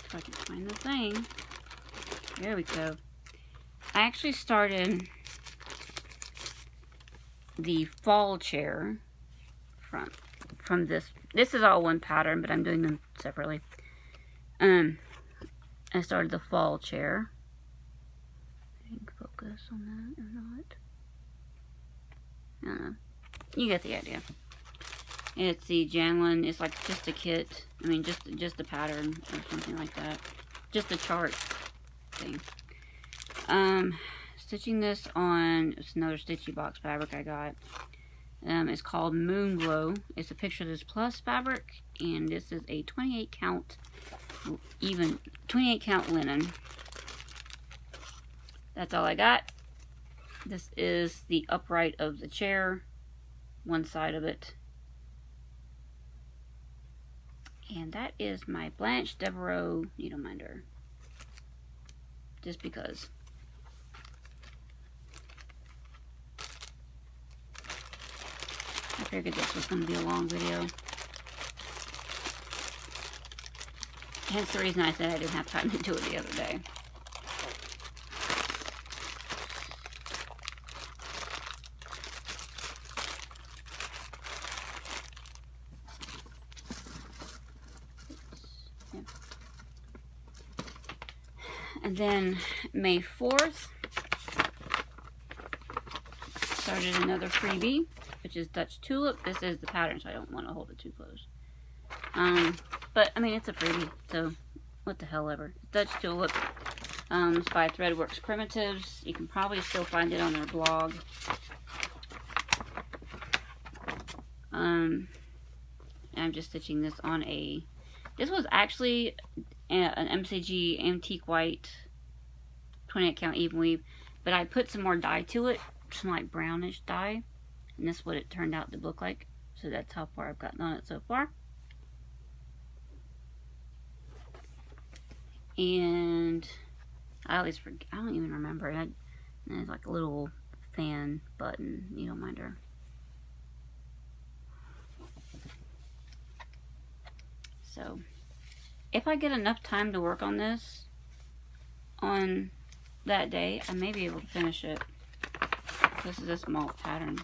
If I can find the thing. There we go. I actually started the fall chair from this. This is all one pattern, but I'm doing them separately. I started the fall chair. I can focus on that or not. I don't know. You get the idea. It's the Janlin. It's like just a kit. I mean, just a pattern or something like that. Just a chart thing. Stitching this on, it's another Stitchy Box fabric I got. It's called Moon Glow. It's a picture of this plus fabric, and this is a 28 count, even 28 count linen. That's all I got. This is the upright of the chair, one side of it. And that is my Blanche Devereaux needle minder. Just because. I figured this was going to be a long video. Hence the reason I said I didn't have time to do it the other day. And then May 4th, started another freebie, which is Dutch Tulip. This is the pattern, so I don't want to hold it too close. But, I mean, it's a freebie, so what the hell ever. Dutch Tulip. It's by Threadworks Primitives. You can probably still find it on their blog. I'm just stitching this on a... This was actually an MCG Antique White 28 count even weave, but I put some more dye to it, some like brownish dye, and this is what it turned out to look like. So that's how far I've gotten on it so far. And I always forget, I don't even remember it. There's like a little fan button, needle minder. So, if I get enough time to work on this on that day, I may be able to finish it. This is a small pattern.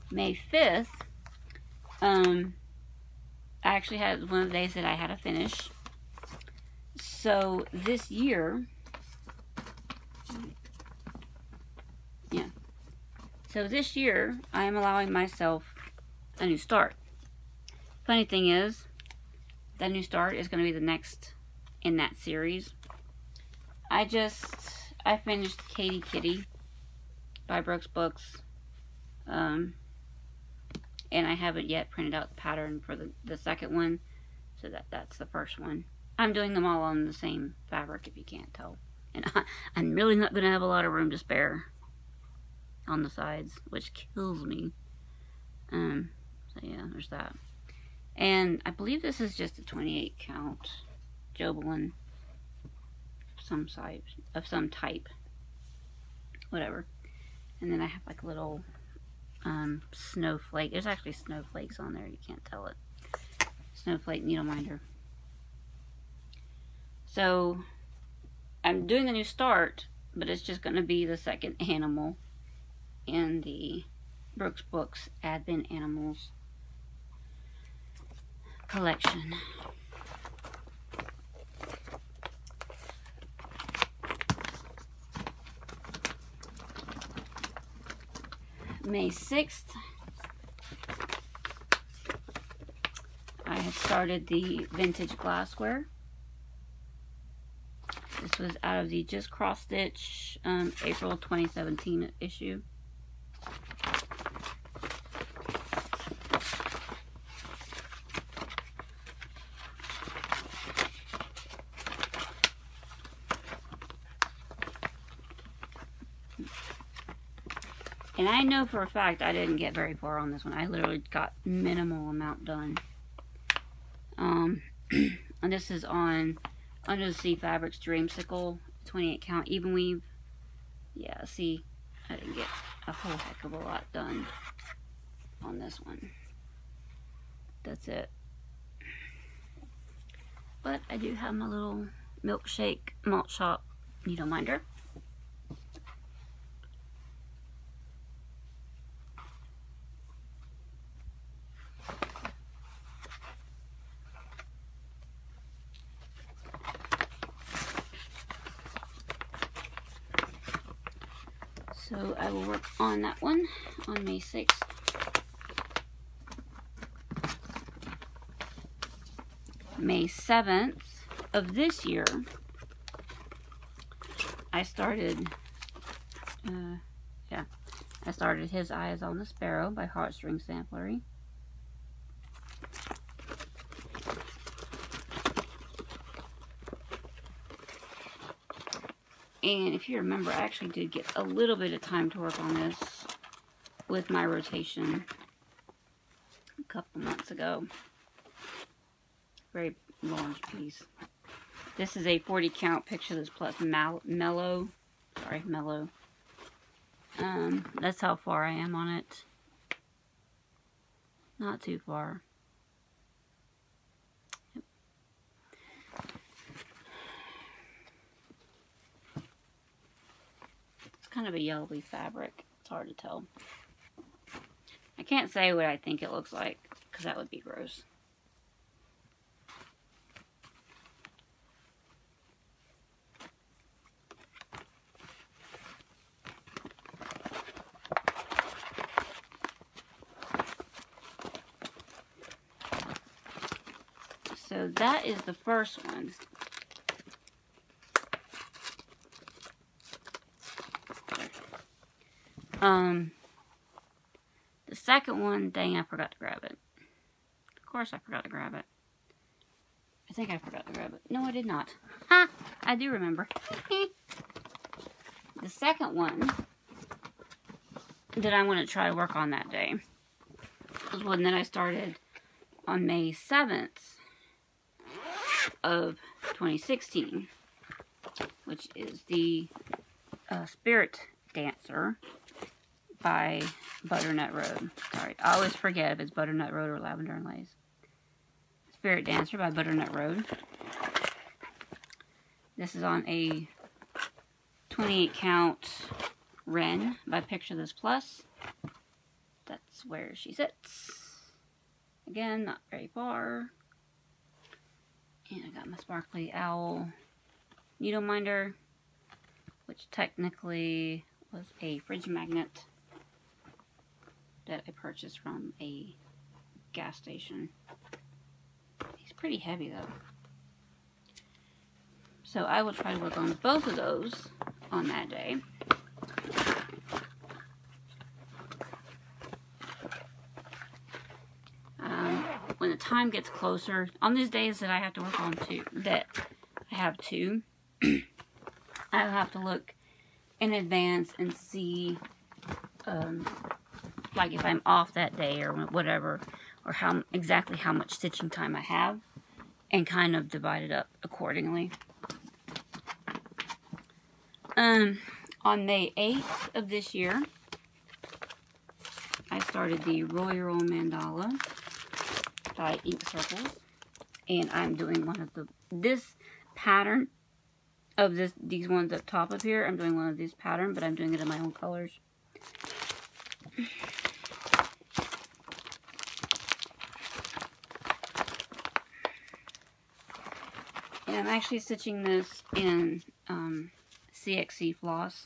May 5th, I actually had one of the days that I had to finish. So this year, so this year I am allowing myself a new start. Funny thing is, that new start is going to be the next in that series. I finished Katie Kitty by Brooks Books. And I haven't yet printed out the pattern for the second one, so that's the first one. I'm doing them all on the same fabric, if you can't tell. And I'm really not going to have a lot of room to spare on the sides, which kills me. So yeah, there's that. And I believe this is just a 28 count Jobelin of some type. Whatever. And then I have like a little snowflake. There's actually snowflakes on there. You can't tell it. Snowflake needle minder. So I'm doing a new start, but it's just going to be the second animal in the Brooks Books Advent Animals collection. May 6th, I had started the vintage glassware. This was out of the Just Cross Stitch April 2017 issue. And I know for a fact I didn't get very far on this one. I literally got minimal amount done. And this is on Under the Sea Fabrics Dreamsicle 28 count even weave. Yeah, see, I didn't get a whole heck of a lot done on this one. That's it. But I do have my little Milkshake Malt Shop needle minder. So I will work on that one on May 6th. May 7th of this year, I started, I started His Eyes on the Sparrow by Heartstring Samplery. And if you remember, I actually did get a little bit of time to work on this with my rotation a couple months ago. Very large piece. This is a 40 count Picture This Plus Mellow. Sorry, Mellow. That's how far I am on it. Not too far. Yep. Kind of a yellowy fabric. It's hard to tell. I can't say what I think it looks like because that would be gross. So that is the first one. The second one, dang, I forgot to grab it. Of course I forgot to grab it. I think I forgot to grab it. No, I did not. Ha! I do remember. The second one that I want to try to work on that day was one that I started on May 7th of 2016, which is the Spirit Dancer by Butternut Road. Sorry, I always forget if it's Butternut Road or Lavender and Lace. Spirit Dancer by Butternut Road. This is on a 28 count Wren by Picture This Plus. That's where she sits. Again, not very far. And I got my Sparkly Owl needle minder, which technically was a fridge magnet that I purchased from a gas station. He's pretty heavy though. So I will try to work on both of those on that day. When the time gets closer, on these days that I have to work on two, that I have two, I'll have to look in advance and see, like if I'm off that day or whatever, or exactly how much stitching time I have, and kind of divide it up accordingly. On May 8th of this year, I started the Royal Mandala by Ink Circles, and I'm doing one of this pattern of these ones up top of here. I'm doing one of these pattern, but I'm doing it in my own colors. And I'm actually stitching this in CXC floss,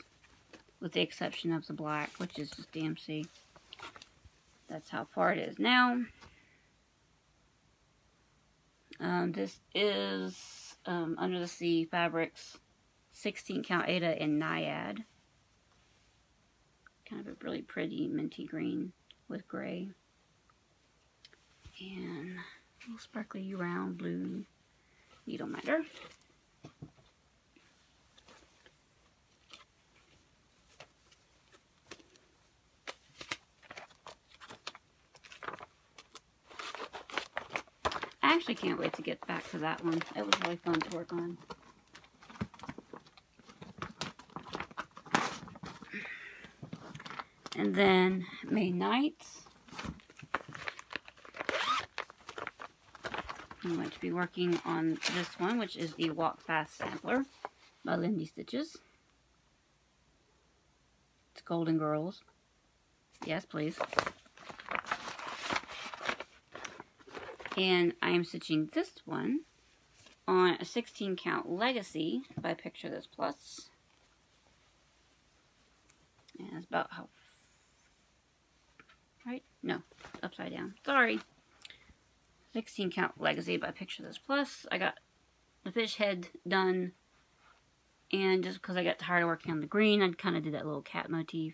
with the exception of the black, which is just DMC. That's how far it is now. This is Under the Sea Fabrics 16 count Ada in Naiad. Kind of a really pretty minty green with gray. And a little sparkly round blue needle minder. I actually can't wait to get back to that one. It was really fun to work on. And then May 9th, I'm going to be working on this one, which is the Walk Fast Sampler by Lindy Stitches. It's Golden Girls. Yes, please. And I am stitching this one on a 16 count Legacy by Picture This Plus. And it's about how, right? No, upside down. Sorry. 16 count Legacy by Picture This Plus. I got the fish head done, and just because I got tired of working on the green, I kind of did that little cat motif.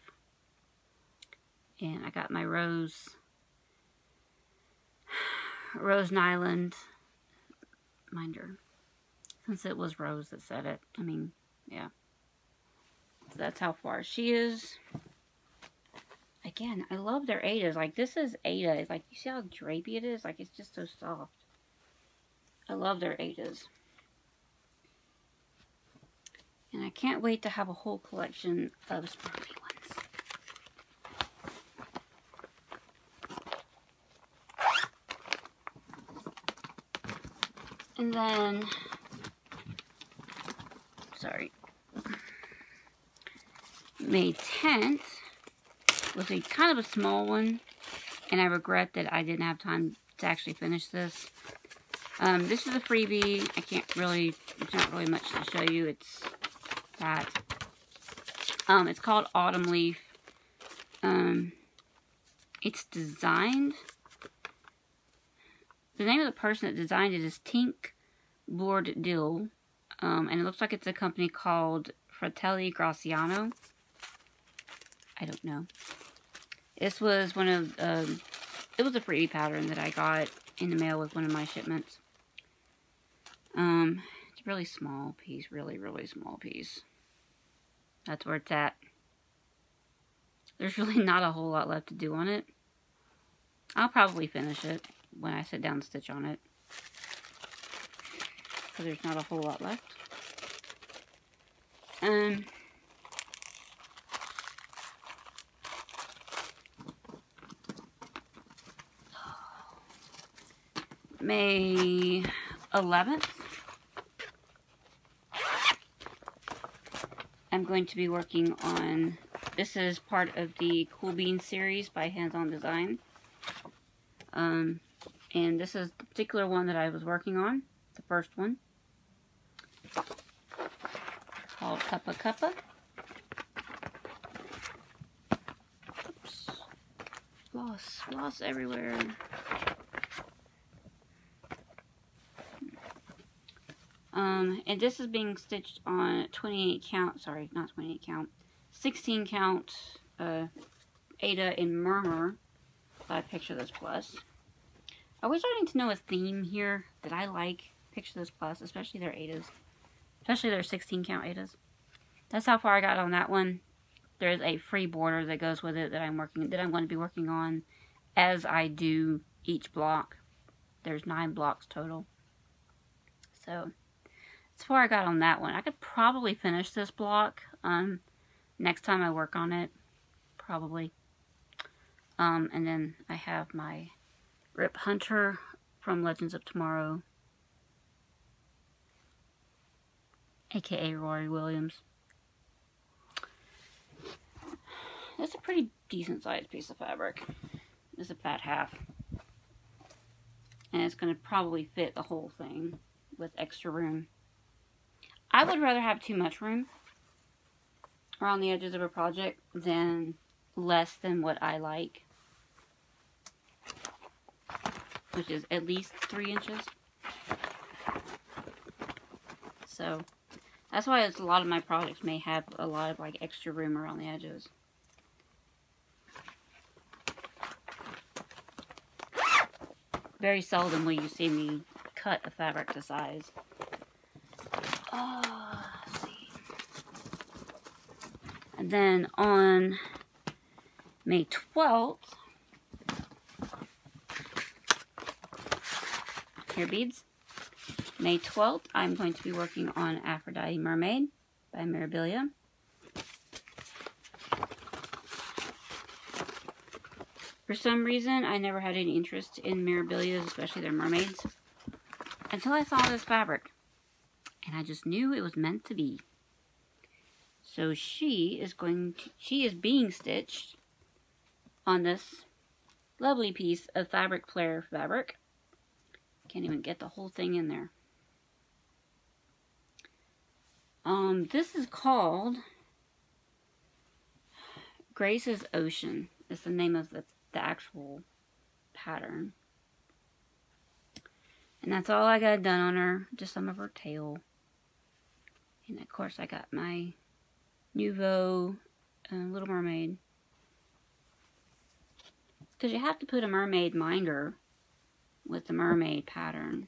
And I got my Rose Nyland minder, since it was Rose that said it. I mean, yeah. So that's how far she is. Again, I love their Adas. Like, this is Ada. It's like, you see how drapey it is? Like, it's just so soft. I love their Adas. And I can't wait to have a whole collection of sparkly ones. And then, sorry, May 10th was a kind of a small one, and I regret that I didn't have time to actually finish this. This is a freebie. I can't really, there's not really much to show you. It's that. It's called Autumn Leaf. It's designed, the name of the person that designed it is Tink Board-Dill. And it looks like it's a company called Fratelli Graziano. I don't know. This was one of, it was a freebie pattern that I got in the mail with one of my shipments. It's a really small piece, really, really small piece. That's where it's at. There's really not a whole lot left to do on it. I'll probably finish it when I sit down and stitch on it. So there's not a whole lot left. May 11th, I'm going to be working on, this is part of the Cool Beans series by Hands On Design. And this is the particular one that I was working on, the first one, called Cuppa Cuppa. Oops. Floss everywhere. And this is being stitched on 28 count, sorry, not 28 count, 16 count Ada in Murmur by Picture This Plus. I was starting to know a theme here that I like, Picture This Plus, especially their Adas, especially their 16 count Adas. That's how far I got on that one. There's a free border that goes with it that I'm going to be working on as I do each block. There's 9 blocks total. So that's where I got on that one. I could probably finish this block next time I work on it, probably. And then I have my Rip Hunter from Legends of Tomorrow, aka Rory Williams. It's a pretty decent sized piece of fabric. It's a fat half. And it's going to probably fit the whole thing with extra room. I would rather have too much room around the edges of a project than less than what I like, which is at least 3 inches. So that's why a lot of my projects may have a lot of like extra room around the edges. Very seldom will you see me cut a fabric to size. Let's see. And then on May 12th, here beads. May 12th, I'm going to be working on Aphrodite Mermaid by Mirabilia. For some reason, I never had any interest in Mirabilias, especially their mermaids, until I saw this fabric. And I just knew it was meant to be. So she is being stitched on this lovely piece of fabric flare fabric. Can't even get the whole thing in there. This is called Grace's Ocean. It's the name of the actual pattern. And that's all I got done on her. Just some of her tail. And of course I got my Nouveau Little Mermaid. Because you have to put a mermaid minder with the mermaid pattern.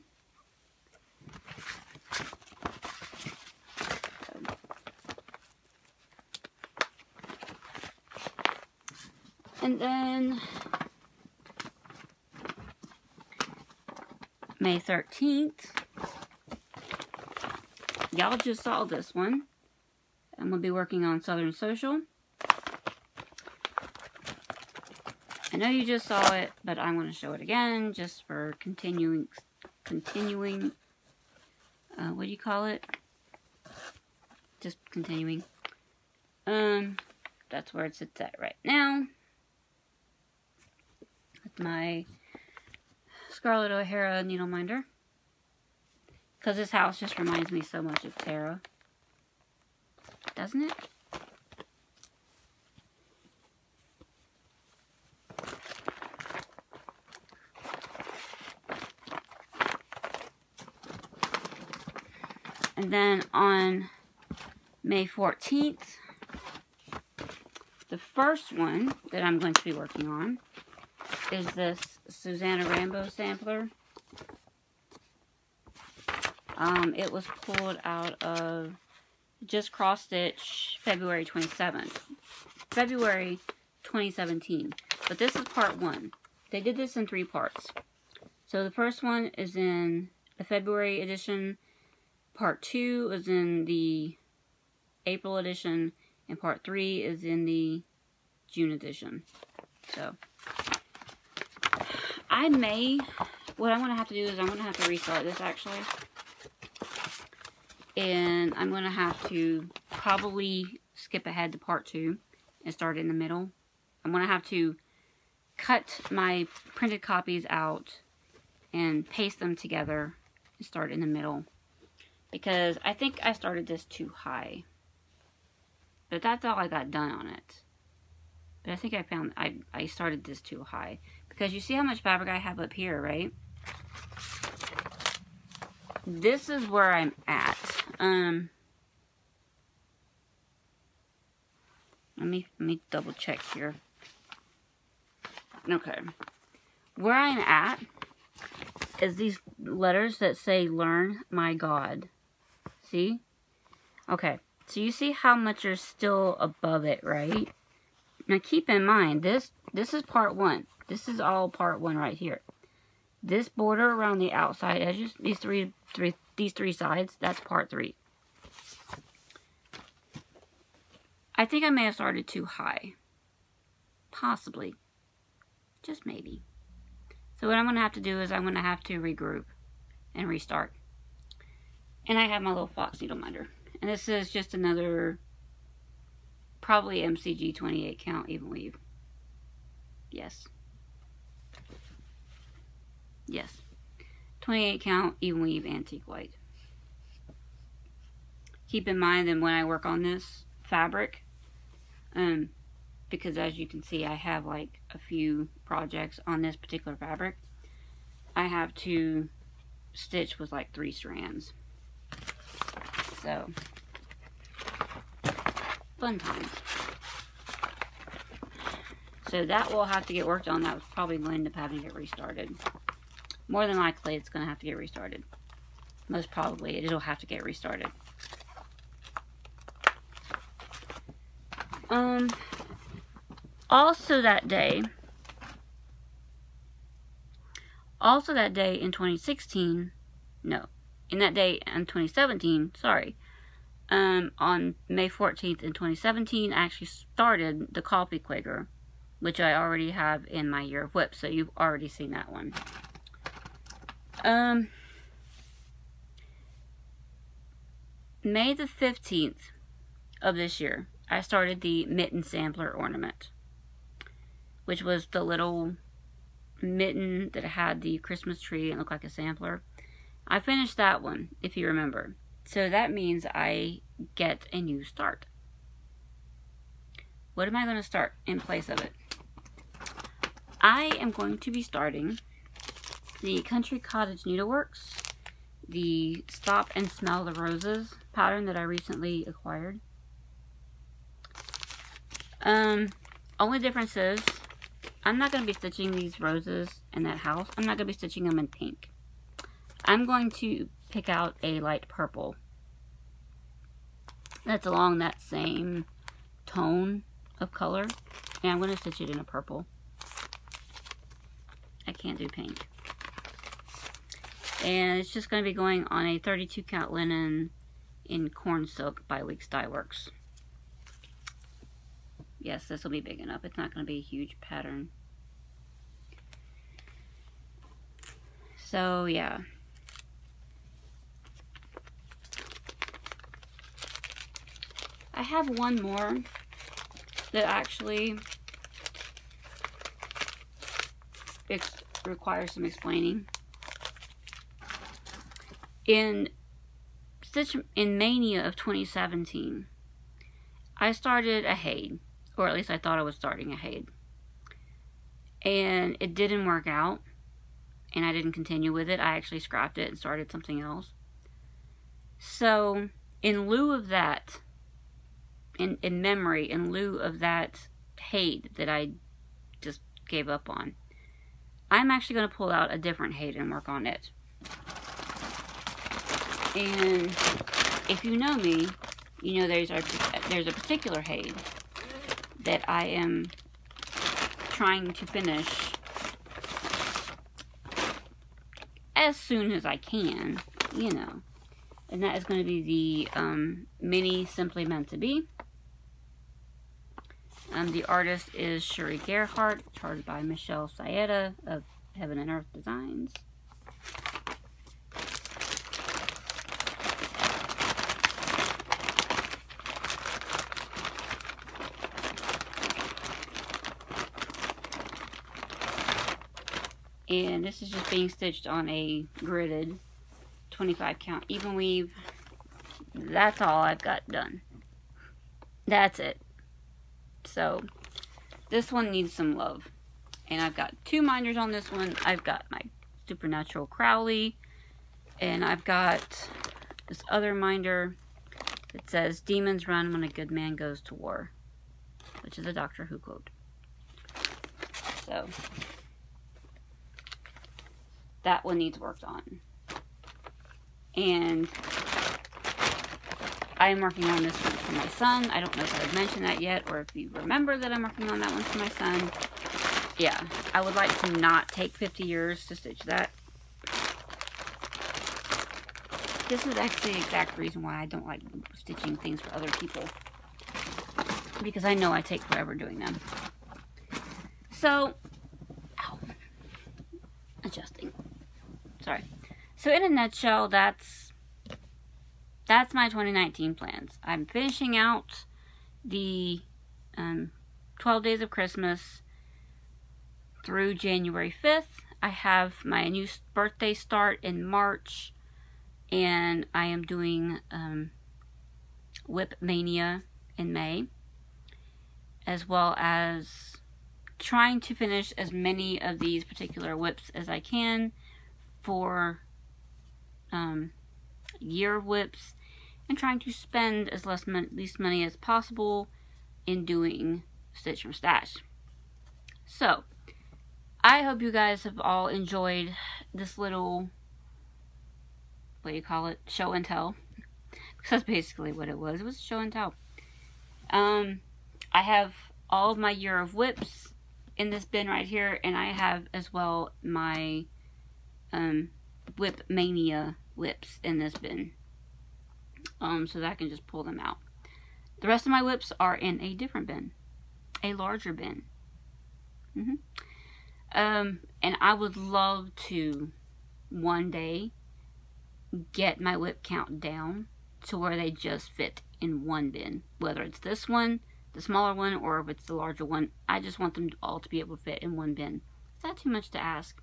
And then May 13th, y'all just saw this one. I'm going to be working on Southern Social. I know you just saw it, but I'm going to show it again just for continuing, what do you call it? Just continuing. That's where it sits at right now. With my Scarlet O'Hara needle minder. Because this house just reminds me so much of Tara. Doesn't it? And then on May 14th, the first one that I'm going to be working on is this Susanna Rambo sampler. It was pulled out of Just Cross Stitch February 27th. February 2017. But this is part 1. They did this in 3 parts. So the first one is in the February edition. Part 2 is in the April edition. And part 3 is in the June edition. So what I'm going to have to do is I'm going to have to restart this actually. And I'm going to have to probably skip ahead to part 2 and start in the middle. I'm going to have to cut my printed copies out and paste them together and start in the middle. Because I think I started this too high. But that's all I got done on it. But I think I found I started this too high. Because you see how much fabric I have up here, right? This is where I'm at. Let me double check here. Okay. Where I'm at is these letters that say "Learn My God." See? Okay. So you see how much are still above it, right? Now keep in mind, this is part 1. This is all part 1 right here. This border around the outside edges, these three sides, that's part 3. I think I may have started too high. Possibly. Just maybe. So what I'm going to have to do is I'm going to have to regroup and restart. And I have my little fox needle minder. And this is just another, probably MCG 28 count even weave. Yes. Yes. 28 count even weave antique white. Keep in mind that when I work on this fabric, because as you can see I have like a few projects on this particular fabric, I have to stitch with like 3 strands. So, fun times. So that will have to get worked on. That was probably going to end up having to get restarted. More than likely, it's going to have to get restarted. Most probably, it'll have to get restarted. Also that day in 2016, no, in that day in 2017, sorry, on May 14th in 2017, I actually started the Coffee Quaker, which I already have in my Year of Whip, so you've already seen that one. May the 15th of this year, I started the Mitten Sampler Ornament, which was the little mitten that had the Christmas tree and looked like a sampler. I finished that one, if you remember. So that means I get a new start. What am I going to start in place of it? I am going to be starting the Country Cottage Needleworks, the Stop and Smell the Roses pattern that I recently acquired. Only difference is, I'm not going to be stitching these roses in that house. I'm not going to be stitching them in pink. I'm going to pick out a light purple that's along that same tone of color, and I'm going to stitch it in a purple. I can't do pink. And it's just going to be going on a 32 count linen in Corn Silk by Weeks Dye Works. Yes, this will be big enough. It's not going to be a huge pattern. So, yeah. I have one more that actually, requires some explaining. In Mania of 2017, I started a Haid, or at least I thought I was starting a Haid, and it didn't work out, and I didn't continue with it. I actually scrapped it and started something else. So, in lieu of that, in lieu of that Haid that I just gave up on, I'm actually going to pull out a different Haid and work on it. And if you know me, you know there's a particular Haid that I am trying to finish as soon as I can, you know. And that is going to be the mini Simply Meant to Be. The artist is Shuri Gerhardt, charged by Michelle Saeta of Heaven and Earth Designs. And this is just being stitched on a gridded 25 count even weave. That's all I've got done. That's it. So this one needs some love. And I've got 2 minders on this one. I've got my Supernatural Crowley. And I've got this other minder that says, "Demons run when a good man goes to war," which is a Doctor Who quote. So that one needs worked on. And I'm working on this one for my son. I don't know if I've mentioned that yet, or if you remember that I'm working on that one for my son. Yeah, I would like to not take 50 years to stitch that. This is actually the exact reason why I don't like stitching things for other people, because I know I take forever doing them. So, ow, adjusting. Sorry. So in a nutshell, that's my 2019 plans. I'm finishing out the 12 Days of Christmas through January 5th. I have my new birthday start in March, and I am doing Whip Mania in May, as well as trying to finish as many of these particular whips as I can for year of whips, and trying to spend as least money as possible in doing Stitch from Stash. So, I hope you guys have all enjoyed this little, what do you call it, show and tell. Because that's basically what it was. It was a show and tell. I have all of my year of whips in this bin right here, and I have as well my Whip Mania whips in this bin, so that I can just pull them out. The rest of my whips are in a different bin, a larger bin. And I would love to one day get my whip count down to where they just fit in one bin, whether it's this one, the smaller one, or if it's the larger one. I just want them all to be able to fit in one bin. Is that too much to ask?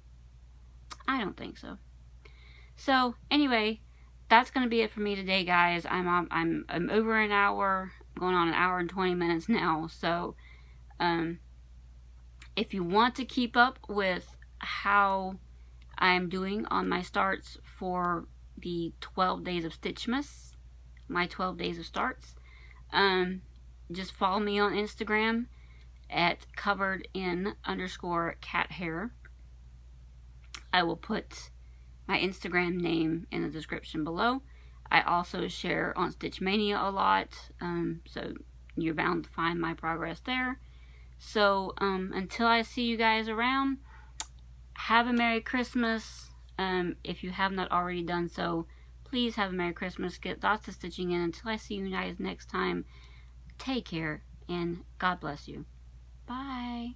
I don't think so. So anyway, that's going to be it for me today, guys. I'm over an hour, going on an hour and 20 minutes now. So if you want to keep up with how I'm doing on my starts for the 12 days of Stitchmas, my 12 days of starts, just follow me on Instagram at coveredin_cat_hair. I will put my Instagram name in the description below. I also share on Stitch Mania a lot, so you're bound to find my progress there. So until I see you guys around, have a Merry Christmas. If you have not already done so, please have a Merry Christmas. Get lots of stitching in. Until I see you guys next time, take care and God bless you. Bye.